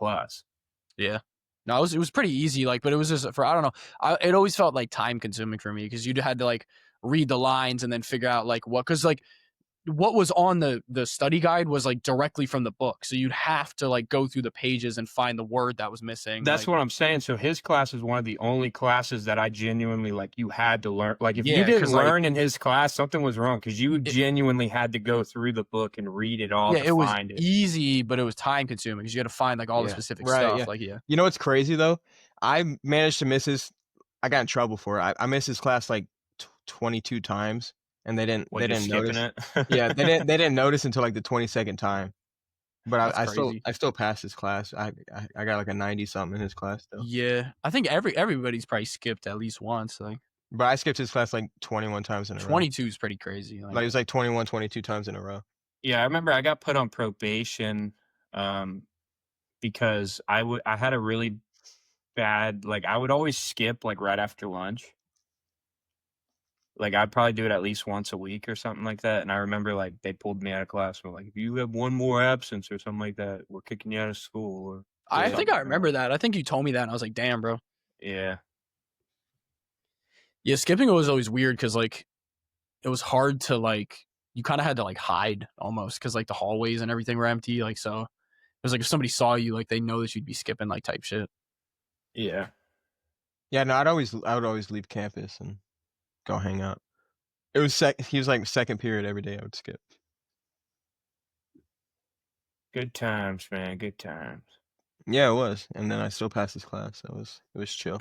Yeah. No, it was pretty easy. Like, but it was just I don't know. It always felt like time consuming for me because you had to like read the lines and then figure out like what, because like what was on the study guide was like directly from the book, so you'd have to like go through the pages and find the word that was missing. That's like, what I'm saying. So his class is one of the only classes that I genuinely like. You had to learn. Like if you Yeah, didn't 'cause, like, learn in his class, something was wrong because you genuinely had to go through the book and read it all yeah, to it was find it. easy, but it was time consuming because you had to find like all the Yeah. specific Right, stuff. yeah. Like, yeah, You know what's crazy though? I managed to miss his. I got in trouble for it. I missed his class like 22 times, and they didn't Just skipping notice. it. Yeah, they didn't notice until like the 22nd time. But that's I crazy. still passed his class. I got like a 90 something in his class though. Yeah, I think everybody's probably skipped at least once. Like But I skipped his class like 21 times in a row. 22 is pretty crazy. Like it was like 21, 22 times in a row. Yeah, I remember I got put on probation because I had a really bad, like I would always skip like right after lunch. Like I'd probably do it at least once a week or something like that. And I remember like they pulled me out of class and were like, if you have one more absence or something like that, we're kicking you out of school. Or I something think I like remember that. I think you told me that, and I was like, damn, bro. Yeah. Yeah, skipping was always weird because like it was hard to like you kind of had to like hide almost because like the hallways and everything were empty. Like so, it was like if somebody saw you, like they know that you'd be skipping like type shit. Yeah. Yeah, no, I would always leave campus and go hang out. It was he was like second period every day I would skip. Good times, man. Good times. Yeah, it was. And then I still passed his class. So it was chill.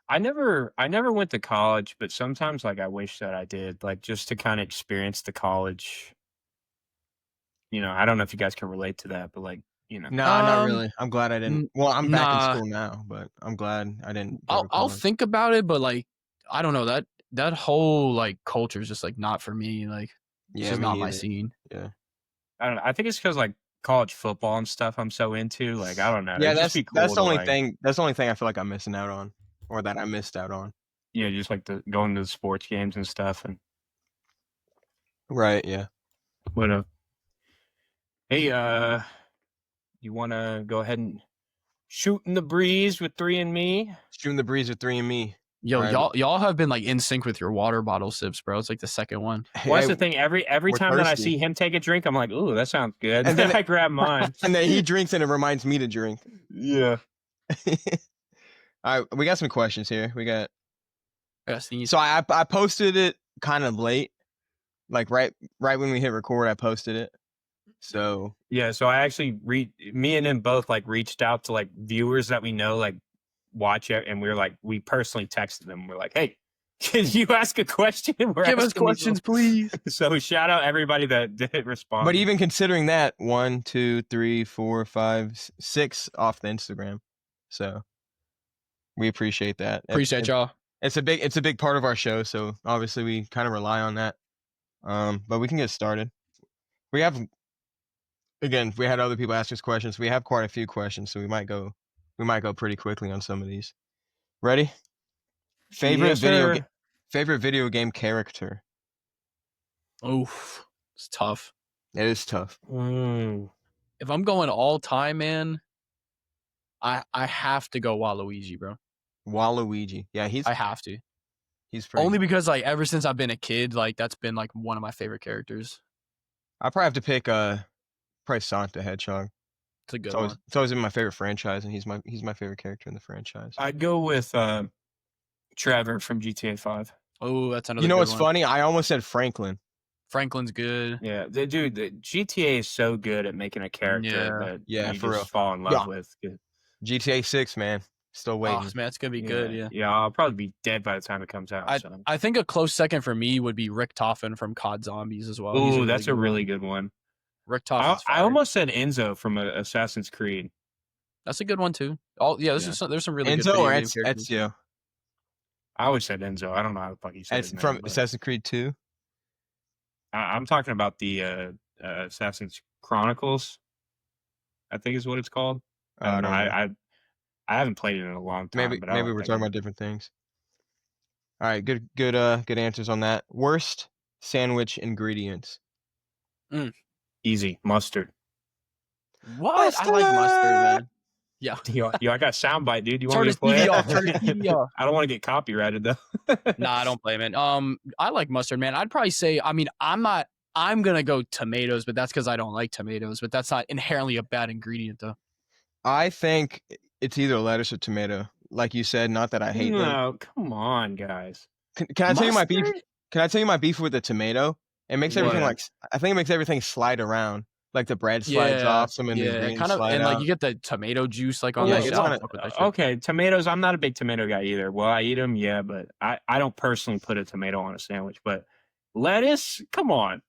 I never went to college, but sometimes like I wish that I did, like just to kind of experience the college. You know, I don't know if you guys can relate to that, but like, you know. No, not really. I'm glad I didn't. Well, I'm back in nah. school now, but I'm glad I didn't go to I'll college. think about it, but like I don't know that whole like culture is just like not for me. Like it's Yeah, just me not my neither. scene. Yeah. I don't know. I think it's because like college football and stuff I'm so into. Like, I don't know. Yeah, It'd just be cool that's the to, only like, thing. That's the only thing I feel like I'm missing out on, or that I missed out on. yeah, just like going to the sports games and stuff. And Right. Yeah. what hey, you want to go ahead and shoot in the breeze with 3 and me? Shooting the breeze with 3 and me. Yo, Right. y'all have been like in sync with your water bottle sips, bro. It's like the second one. Well, that's Hey, the thing. Every we're time that I thirsty. see him take a drink, I'm like, ooh, that sounds good. And then I grab mine. and then he drinks and it reminds me to drink. Yeah. All right, we got some questions here. We got. I gotta sneeze. So I posted it kind of late, like right when we hit record. I posted it. So Yeah, so I actually me and him both like reached out to like viewers that we know like watch it, and we personally texted them. We're like, hey, can you ask a question? We're Give us asking these questions, please. So shout out everybody that did respond. but even considering that, 1, 2, 3, 4, 5, 6 off the Instagram. So we appreciate that. Appreciate y'all. It's a big part of our show, so obviously we kind of rely on that. But we can get started. We had other people ask us questions. We have quite a few questions, so we might go pretty quickly on some of these. Ready? Favorite video game character. Oof, it's tough. It is tough. If I'm going all time, man, I have to go Waluigi, bro. Waluigi. Yeah, I have to. he's pretty. Only because like ever since I've been a kid, like that's been like one of my favorite characters. I probably have to pick probably Sonic the Hedgehog. It's a good It's one. always been my favorite franchise, and he's my favorite character in the franchise. I'd go with Trevor from GTA 5. Oh, that's another. You know good what's one. funny? I almost said Franklin. Franklin's good. Yeah, the GTA is so good at making a character that Yeah, you for just real. fall in love Yeah. with. GTA 6, man. Still waiting. Oh man, it's gonna be good. Yeah. Yeah, I'll probably be dead by the time it comes out. So. I think a close second for me would be Rick Toffin from COD Zombies as well. He's Ooh, that's a good really one. good one. Rick Toffin's I fire. almost said Enzo from Assassin's Creed. That's a good one too. There's some really good Enzo video or game characters. Ezio? I always said Enzo. I don't know how the fuck he said It's his name, from but Assassin's Creed 2. I'm talking about the Assassin's Chronicles, I think is what it's called. I don't know. I haven't played it in a long time. Maybe but I like we're that talking game. about different things. All right, good answers on that. Worst sandwich ingredients. Easy mustard. What? I like mustard, man. Yeah. Yo, I got a soundbite, dude. You Turn want me his to play TV it? off. Turn his TV off. I don't want to get copyrighted though. Nah, I don't play, man. I like mustard, man. I'd probably say, I mean, I'm not I'm gonna go tomatoes, but that's because I don't like tomatoes. But that's not inherently a bad ingredient, though. I think it's either lettuce or tomato. Like you said, not that I hate them. No, come on, guys. Can I tell you my beef? Mustard? Can I tell you my beef with the tomato? It makes everything Yeah. like I think it makes everything slide around. Like the bread slides Yeah, off, some of the yeah, ingredients kind of, slide and like out. you get the tomato juice like on Yeah, that. it's I don't kinda- fuck with that shit. Okay, tomatoes. I'm not a big tomato guy either. Well, I eat them, yeah, but I don't personally put a tomato on a sandwich. But lettuce, come on.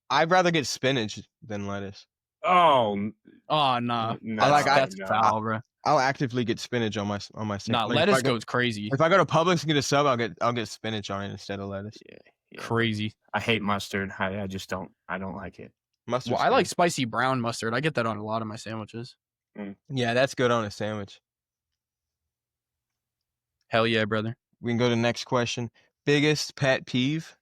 I'd rather get spinach than lettuce. Oh, Oh nah, no, that's no. foul, bro. I'll actively get spinach on my Nah, sandwich. lettuce goes crazy. If I go to Publix and get a sub, I'll get spinach on it instead of lettuce. Yeah. Crazy. I hate mustard. I just don't. I don't like it. Mustard. Well, I like spicy brown mustard. I get that on a lot of my sandwiches. Yeah, that's good on a sandwich. Hell yeah, brother. We can go to the next question. Biggest pet peeve?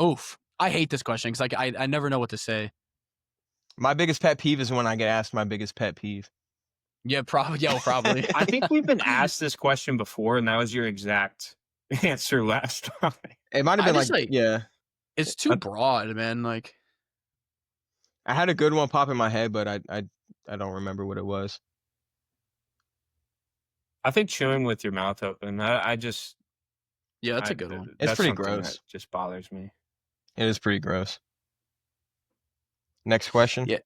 Oof. I hate this question because like I never know what to say. My biggest pet peeve is when I get asked my biggest pet peeve. Yeah, probably. I think we've been asked this question before, and that was your exact answer last time. It might have I been just, like, like- yeah. It's too broad, man. Like, I had a good one pop in my head, but I don't remember what it was. I think chewing with your mouth open. I just. yeah, that's a good one. It's that's pretty something gross. that just bothers me. It is pretty gross. Next question? Yeah.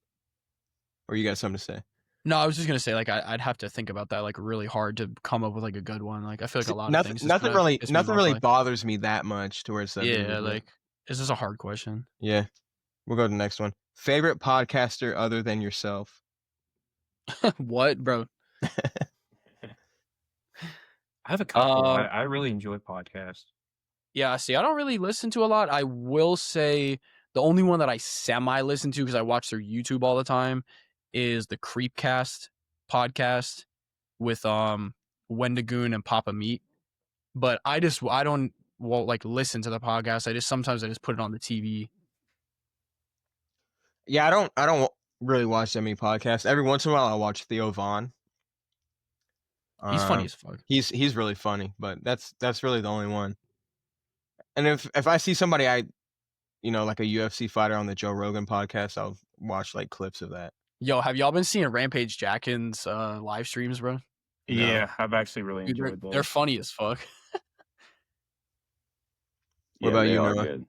Or you got something to say? No, I was just gonna say like I'd have to think about that like really hard to come up with like a good one. Like I feel like a lot of things. Nothing really like, bothers me that much to where it's like, yeah, like this is a hard question. yeah. We'll go to the next one. Favorite podcaster other than yourself? What, bro? I have a couple. Uh, I really enjoy podcasts. Yeah, see, I don't really listen to a lot. I will say the only one that I semi listen to because I watch their YouTube all the time is the Creepcast podcast with Wendigoon and Papa Meat. But I don't like listen to the podcast. Sometimes I just put it on the TV. Yeah, I don't really watch that many podcasts. Every once in a while I watch Theo Vaughn. He's funny as fuck. He's really funny, but that's really the only one. And if I see somebody like a UFC fighter on the Joe Rogan podcast, I'll watch like clips of that. Yo, have y'all been seeing Rampage Jackin's live streams, bro? No. Yeah, I've actually really Dude, enjoyed those. they're funny as fuck. What about they you, are Noah? good.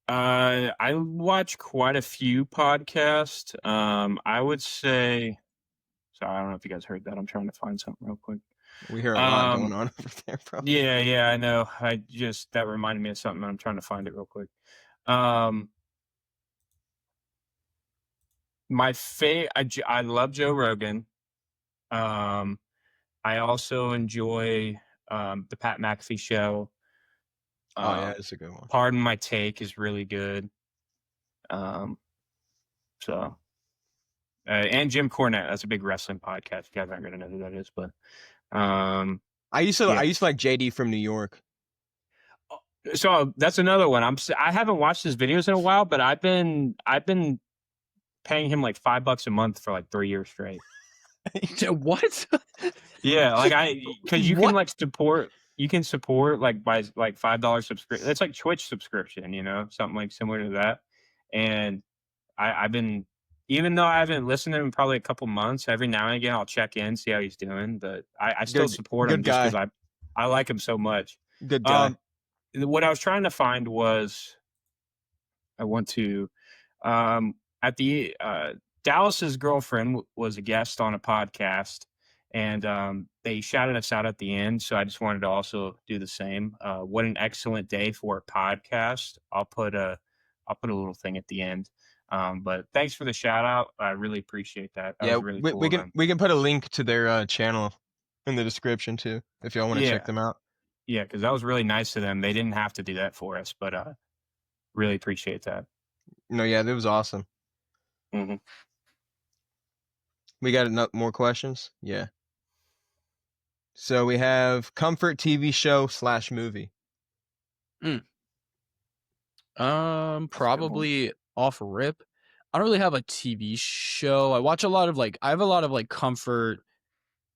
I watch quite a few podcasts. I would say. Sorry, I don't know if you guys heard that. I'm trying to find something real quick. We hear a lot going on over there, bro. Yeah, I know. That reminded me of something. I'm trying to find it real quick. I love Joe Rogan. I also enjoy the Pat McAfee show. Oh yeah, it's a good one. Pardon My Take is really good. And Jim Cornette, that's a big wrestling podcast. You guys aren't gonna know who that is, but I used to like JD from New York. So that's another one. I haven't watched his videos in a while, but I've been paying him like $5 a month for like 3 years straight. What? Yeah, like because you can like support. You can support like by like $5 subscription. It's like Twitch subscription, something like similar to that. And I've been, even though I haven't listened to him in probably a couple months, every now and again I'll check in, see how he's doing. But I still support him just because I like him so much. Good guy. What I was trying to find was at the Dallas's girlfriend was a guest on a podcast, and they shouted us out at the end. So I just wanted to also do the same. What an excellent day for a podcast! I'll put a little thing at the end. But thanks for the shout out. I really appreciate that. That was really cool. We can put a link to their channel in the description too if y'all want to check them out. Yeah, because that was really nice of them. They didn't have to do that for us, but really appreciate that. No, yeah, that was awesome. Mm-hmm. We got more questions? Yeah. So we have comfort TV show / movie. Probably off rip. I don't really have a TV show. I have a lot of like comfort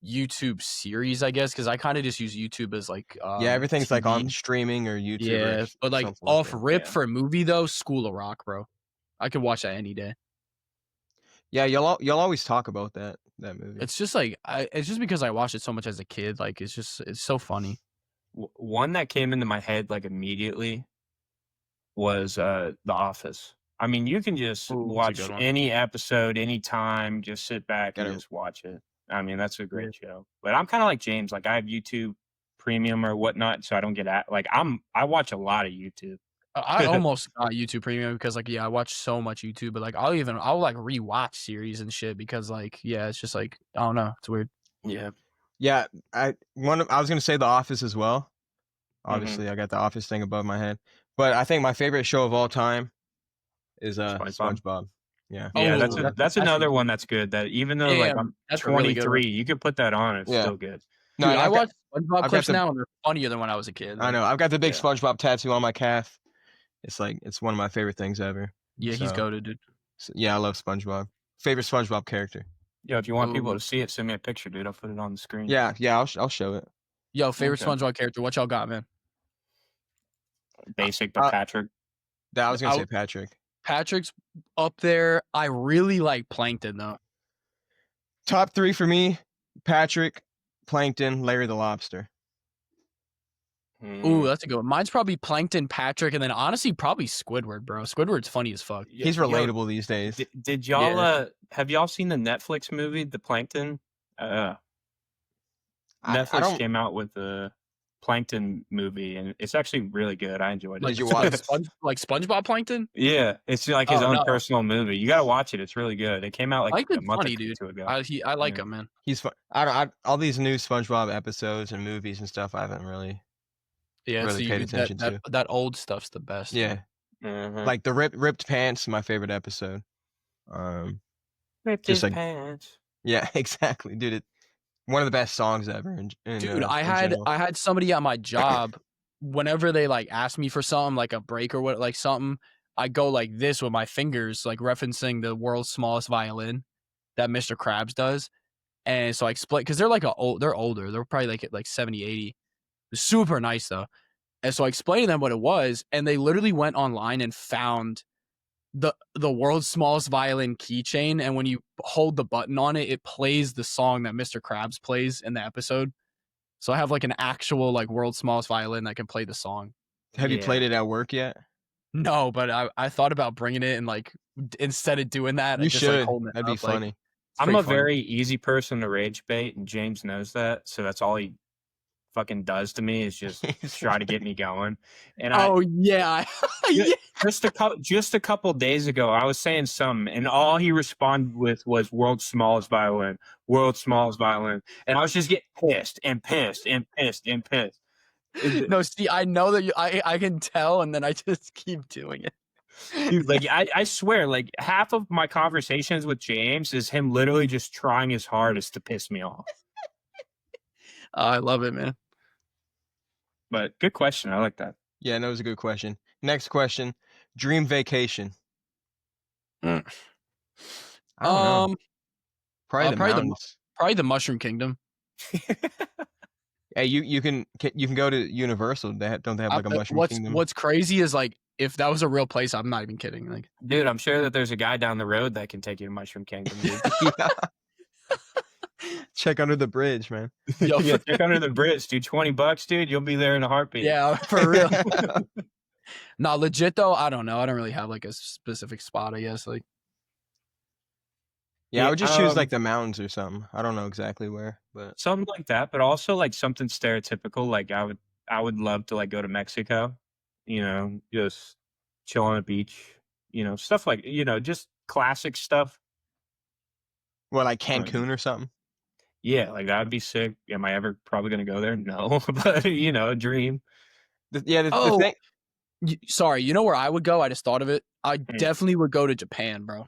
YouTube series, I guess, because I kind of just use YouTube as like Yeah, everything's like on TV. streaming or YouTube Yeah, or but like something like off that. rip Yeah. for a movie though, School of Rock, bro. I could watch that any day. Yeah, y'all always talk about that movie. It's just like it's just because I watched it so much as a kid. Like it's so funny. One that came into my head like immediately was The Office. I mean, you can just Ooh, that's a watch good one. any episode anytime, just sit back and Gotta- just watch it. I mean, that's a great show. But I'm kind of like James, like I have YouTube Premium or whatnot, so I don't get I watch a lot of YouTube. I almost got YouTube Premium because like I watch so much YouTube, but like I'll like rewatch series and shit because like it's just like I don't know, it's weird. Yeah. Yeah, I was gonna say The Office as well. Mm-hmm. Obviously, I got The Office thing above my head, but I think my favorite show of all time is SpongeBob. Yeah. Yeah, Oh, that's another one that's good. That even though like Damn, I'm that's a really good one. 23, you could put that on. It's Yeah. still good. No, Dude, and I I've got- watch SpongeBob I've got clips the- now, and they're funnier than when I was a kid. I Like, know. I've got the big Yeah. SpongeBob tattoo on my calf. It's like it's one of my favorite things ever. yeah, he's So- goated, dude. So, yeah, I love SpongeBob. Favorite SpongeBob character. Yeah, if you want people Ooh. to see it, send me a picture, dude. I'll put it on the screen. Yeah, I'll show it. Yo, favorite Okay. SpongeBob character? What y'all got, man? Basic, but Patrick. I was gonna say I'll- Patrick. Patrick's up there. I really like Plankton though. Top 3 for me: Patrick, Plankton, Larry the Lobster. Ooh, that's a good one. Mine's probably Plankton, Patrick, and then honestly probably Squidward, bro. Squidward's funny as fuck. He's relatable these days. Did y'all Yeah. have y'all seen the Netflix movie The Plankton? I Netflix don't. came out with the Plankton movie, and it's actually really good. I enjoyed it. Like, Did you watch it? like SpongeBob Plankton? Yeah, it's like his Oh, own no. personal movie. You gotta watch it. It's really good. It came out like a Plankton's month funny, or dude. two ago. I like Yeah. him, man. He's fun. I all these new SpongeBob episodes and movies and stuff. I haven't really. Yeah, Really so paid attention to. that old stuff's the best. Yeah, Mhm. like the ripped pants. My favorite episode. Ripped just his like- pants. Yeah, exactly, dude. One of the best songs ever. Dude, I in had general. I had somebody at my job whenever they like asked me for something like a break or what like something, I go like this with my fingers, like referencing the world's smallest violin that Mr. Krabs does. And so I explain because they're like they're older. They're probably like 70, 80. Super nice though. And so I explained to them what it was, and they literally went online and found the world's smallest violin keychain, and when you hold the button on it, it plays the song that Mr. Krabs plays in the episode. So I have like an actual like world's smallest violin that can play the song. Have you Yeah. played it at work yet? No, but I thought about bringing it and like instead of doing that, I You just like should. holding it That'd be up, like, funny. it's I'm pretty a funny. very easy person to rage bait, and James knows that. So that's all he fucking does to me is just try to get me going. And Oh yeah. Yeah. Yeah. just a couple days ago, I was saying something, and all he responded with was "world's smallest violin, world's smallest violin," and I was just getting pissed and pissed and pissed and pissed. No, see, I know that I can tell, and then I just keep doing it. Dude, like I swear, like half of my conversations with James is him literally just trying his hardest to piss me off. I love it, man. But good question. I like that. Yeah, that was a good question. Next question: dream vacation. Mm. I don't know. Probably the probably the- mountains. Probably the Mushroom Kingdom. Hey, you can go to Universal. Don't they have like a mushroom kingdom? What's crazy is like if that was a real place, I'm not even kidding. Like, Dude, I'm sure that there's a guy down the road that can take you to Mushroom Kingdom, dude. Yeah. Check under the bridge, man. yo, Yeah, check under the bridge, dude. $20, dude. You'll be there in a heartbeat. yeah, for real. Nah, legit though, I don't know. I don't really have like a specific spot. I guess like Yeah, I Yeah, would just choose like the mountains or something. I don't know exactly where, but something like that, but also like something stereotypical. Like I would love to like go to Mexico. You know, just chill on a beach. You know, stuff like just classic stuff. well, like Cancun or something. Yeah, like that would be sick. Am I ever probably gonna go there? No, but a dream. The Oh. thing. sorry, you know where I would go? I just thought of it. I Hmm. definitely would go to Japan, bro.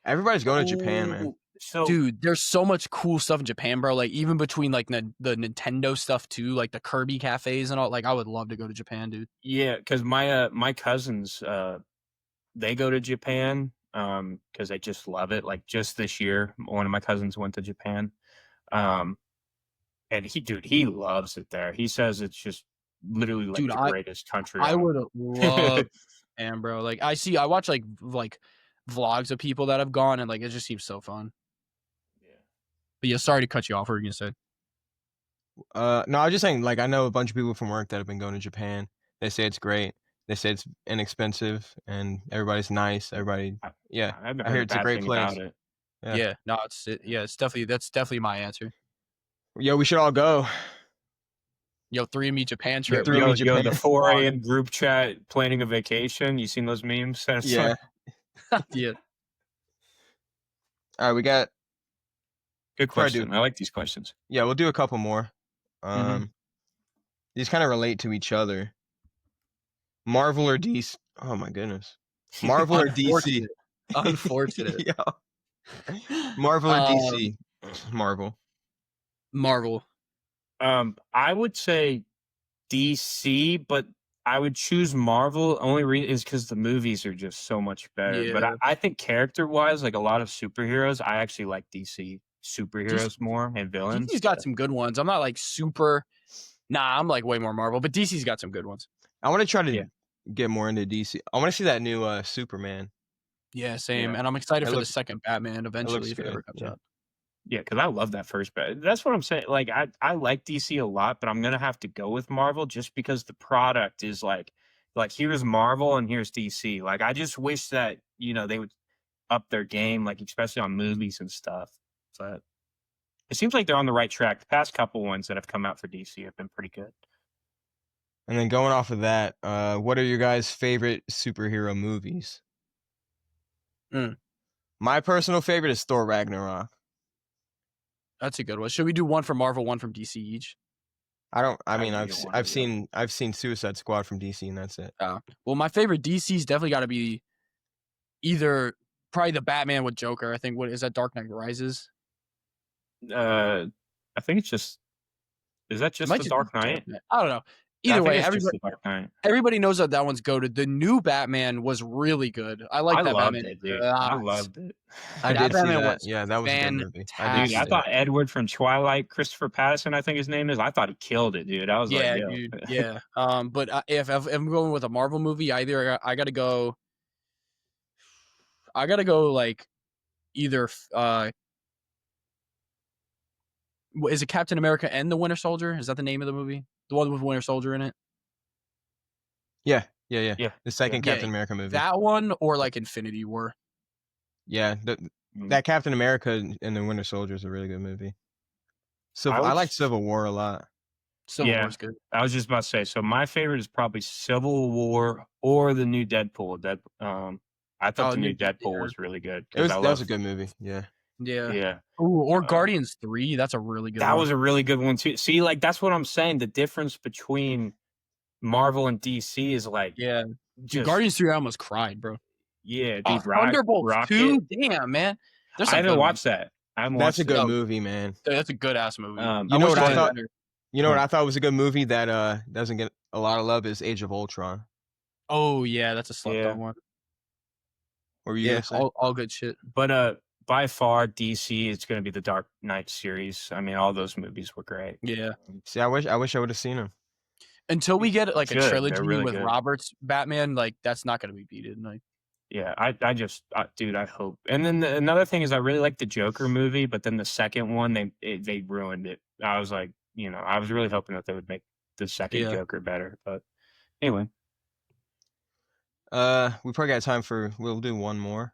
Everybody's going to Japan, man. Ooh, So Dude, there's so much cool stuff in Japan, bro. Like even between like the Nintendo stuff too, like the Kirby cafes and all. Like I would love to go to Japan, dude. yeah, because my cousins they go to Japan because they just love it. Like just this year, one of my cousins went to Japan. And he loves it there. He says it's just literally like Dude, the greatest country I on. would love, and bro, like I watch like vlogs of people that have gone, and like it just seems so fun. Yeah. But yeah, sorry to cut you off. What were you gonna say? No, I was just saying, like, I know a bunch of people from work that have been going to Japan. They say it's great. They say it's inexpensive and everybody's nice. Everybody, yeah, I haven't I heard hear a it's a bad great thing place. about it. Yeah. Yeah, no, it's definitely my answer. Yo, we should all go. Yo, 3 me Japan Yeah, trip. 3 bro. me Yo, Japan. the 4 a.m. group chat planning a vacation. You seen those memes? That's Yeah. Yeah. All right, we got. good Try to do. question. I like these questions. Yeah, we'll do a couple more. These kind of relate to each other. Marvel or DC? Oh my goodness. Marvel or DC? Unfortunate. Yeah. Marvel or DC? Marvel. Marvel. I would say DC, but I would choose Marvel. Only reason is because the movies are just so much better. But Yeah. I think character wise, like a lot of superheroes, I actually like DC superheroes more and villains. DC's got some good ones. I'm not like super. Nah, I'm like way more Marvel, but DC's got some good ones. I want to try to Yeah. get more into DC. I want to see that new Superman. Yeah, same. Yeah. And I'm excited It for the looks- second Batman eventually looks if it good, ever comes yeah. out. Yeah, because I love that first bet. That's what I'm saying. Like I like DC a lot, but I'm gonna have to go with Marvel just because the product is like here's Marvel and here's DC. Like I just wish that they would up their game, like especially on movies and stuff. But it seems like they're on the right track. The past couple ones that have come out for DC have been pretty good. And then going off of that, what are your guys' favorite superhero movies? My personal favorite is Thor Ragnarok. That's a good one. Should we do one from Marvel, one from DC each? I mean, can get one or I've the other. seen Suicide Squad from DC, and that's it. Well, my favorite DC's definitely got to be either probably the Batman with Joker. I think what is that Dark Knight Rises? I think it's just is that just Might the just Dark be Knight? I don't know. I Either think way, it's just the Dark Knight. everybody knows that one's goated. The new Batman was really good. I like that loved Batman. it, dude. I loved it. I That did see Batman that. was Yeah, that was a good movie. I did Dude, see I that. thought Edward from Twilight, Christopher Patterson, I think his name is. I thought he killed it, dude. I was like, yo. dude. Yeah. But if I'm going with a Marvel movie, either I gotta go. I gotta go like either is it Captain America and the Winter Soldier? Is that the name of the movie? The one with Winter Soldier in it? Yeah. Yeah. The second Yeah, Captain America movie. That one or like Infinity War? Yeah, that Captain America and the Winter Soldier is a really good movie. I like Civil War a lot. Civil War's good. I was just about to say. So my favorite is probably Civil War or the new Deadpool. I thought the new Deadpool was really good. That was a good movie. Yeah. Yeah. Ooh, or Guardians 3. That's a really good one. That was a really good one too. See, like that's what I'm saying. The difference between Marvel and DC is like Guardians 3 I almost cried, bro. Yeah, dude. Thunderbolts 2. Damn, man. I haven't watched that. That's a good movie, man. That's a good ass movie. You know what I thought? You know what I thought was a good movie that doesn't get a lot of love is Age of Ultron. Oh yeah, that's a slept on one. What were you gonna say? All good shit. But by far DC it's gonna be the Dark Knight series. I mean, all those movies were great. Yeah. See, I wish I would have seen them. Until we get like a trilogy really with good. Robert's Batman, like that's not gonna be beaten. Like yeah, dude, I hope. And then another thing is I really like the Joker movie, but then the second one they ruined it. I was like, I was really hoping that they would make the second Joker better. But anyway. We probably got time we'll do one more.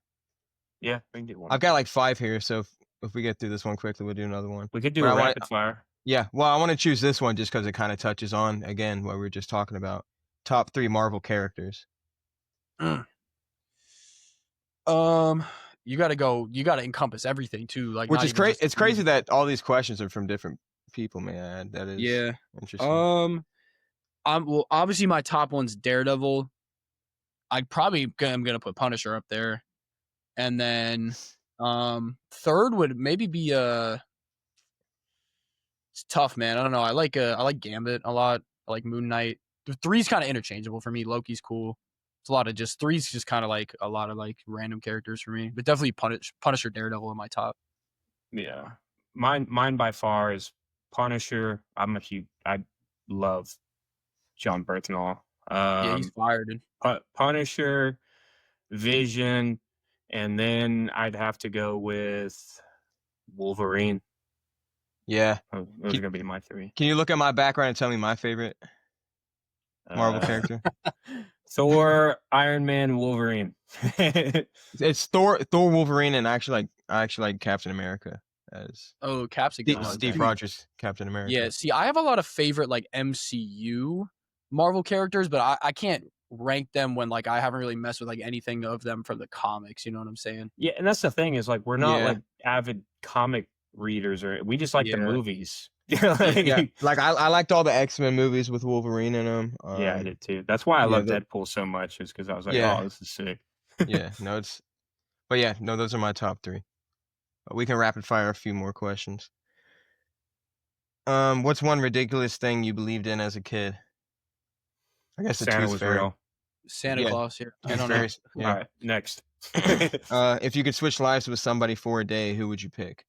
Yeah, we can do one. I've got like 5 here, so if we get through this one quickly, we'll do another one. We could do a rapid fire. Yeah, well, I want to choose this one just because it kind of touches on, again, what we were just talking about. Top 3 Marvel characters. You gotta encompass everything too. Like which is crazy. It's crazy that all these questions are from different people, man. That is interesting. Well, obviously my top one's Daredevil. I probably am gonna put Punisher up there. And then third would maybe be it's tough, man. I don't know. I like Gambit a lot. I like Moon Knight. The 3's kind of interchangeable for me. Loki's cool. It's a lot of 3's just kind of like a lot of like random characters for me. But definitely Punisher, Daredevil in my top. Yeah. Mine by far is Punisher. I love John Berthnall. Yeah, he's fired. Dude. Punisher, Vision, and then I'd have to go with Wolverine. Yeah. Those are gonna be my three. Can you look at my background and tell me my favorite Marvel character? Thor, Iron Man, Wolverine. It's Thor, Wolverine, and I actually like Captain America as Cap's a good one. Steve Dude. Rogers, Captain America. Yeah, see, I have a lot of favorite like MCU Marvel characters, but I can't rank them when like I haven't really messed with like anything of them from the comics. You know what I'm saying? Yeah, and that's the thing is like we're not Yeah. like avid comic readers, or we just like the Yeah. movies. Yeah, like I liked all the X-Men movies with Wolverine in them. Yeah, I did too. That's why I yeah, love Deadpool so much, is because I was like, Yeah. oh, this is sick. Yeah, no, but yeah, no, those are my top three. We can rapid fire a few more questions. What's one ridiculous thing you believed in as a kid? I guess the Santa Tooth was Fairy. real. Santa Yeah. Claus here. I Tooth don't know. Fairies, yeah. All right, next. If you could switch lives with somebody for a day, who would you pick?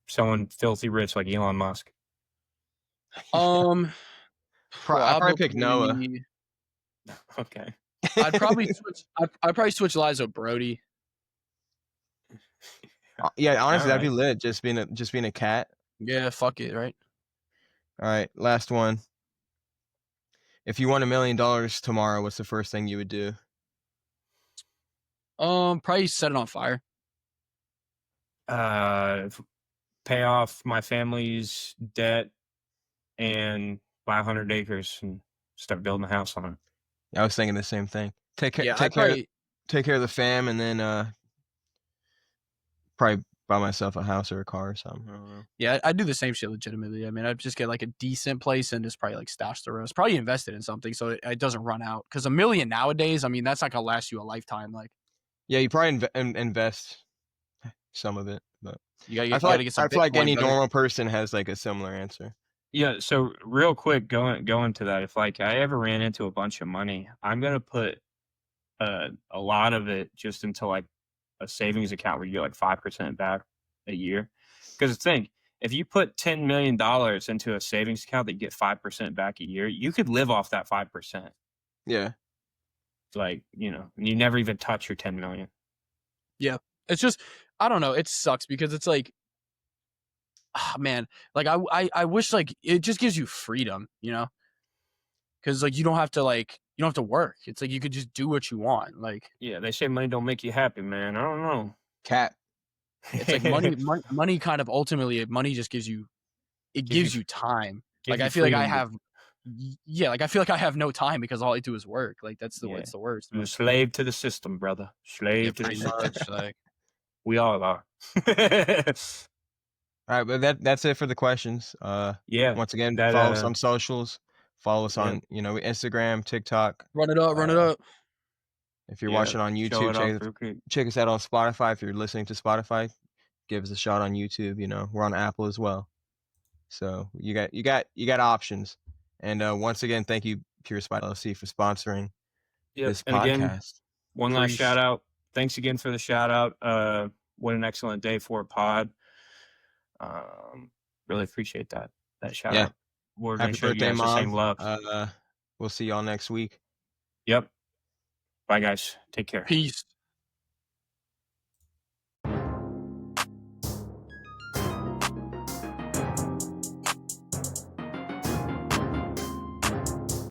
Someone filthy rich like Elon Musk. I'd probably pick Noah. Okay. I'd probably switch lives with Brody. Yeah, honestly, that'd be Alright. lit. Just being a cat. Yeah, fuck it, right? All right, last one. If you won $1 million tomorrow, what's the first thing you would do? Probably set it on fire. Pay off my family's debt and buy 100 acres and start building a house on it. I was thinking the same thing. Take care of the fam, and then probably buy myself a house or a car or something. I don't know. Yeah, I'd do the same shit legitimately. I mean, I'd just get like a decent place and just probably like stash the rest. Probably invest it in something so it doesn't run out. Because $1 million nowadays, I mean, that's not gonna last you a lifetime. Like, yeah, you probably invest some of it, but I feel like any normal person has like a similar answer. Yeah, so real quick, going to that, if like I ever ran into a bunch of money, I'm gonna put a lot of it just into like a savings account where you get like 5% back a year. Because think, if you put $10 million into a savings account that you get 5% back a year, you could live off that 5%. Yeah. Like, you never even touch your 10 million. Yeah. It's just, I don't know. It sucks because it's like, man, like I wish like it just gives you freedom, because like you don't have to work. It's like you could just do what you want. Like, yeah, they say money don't make you happy, man. I don't know. Cat. It's like money kind of ultimately money just gives you time. Like I feel like I have no time because all I do is work. Like it's the worst. You're a slave to the system, brother. Slave to the system. Much, like we all are. All right, but that's it for the questions. Yeah. Once again, follow us on socials. Follow us on Instagram, TikTok. Run it up. If you're watching on YouTube, check us out on Spotify. If you're listening to Spotify, give us a shot on YouTube. We're on Apple as well. So you got options. And once again, thank you, Pure Spot LLC, for sponsoring this podcast. Again, one last shout out. Thanks again for the shout out. What an excellent day for a pod. Really appreciate that shout out. We're gonna show you guys the same love. We'll see y'all next week. Yep. Bye guys. Take care. Peace.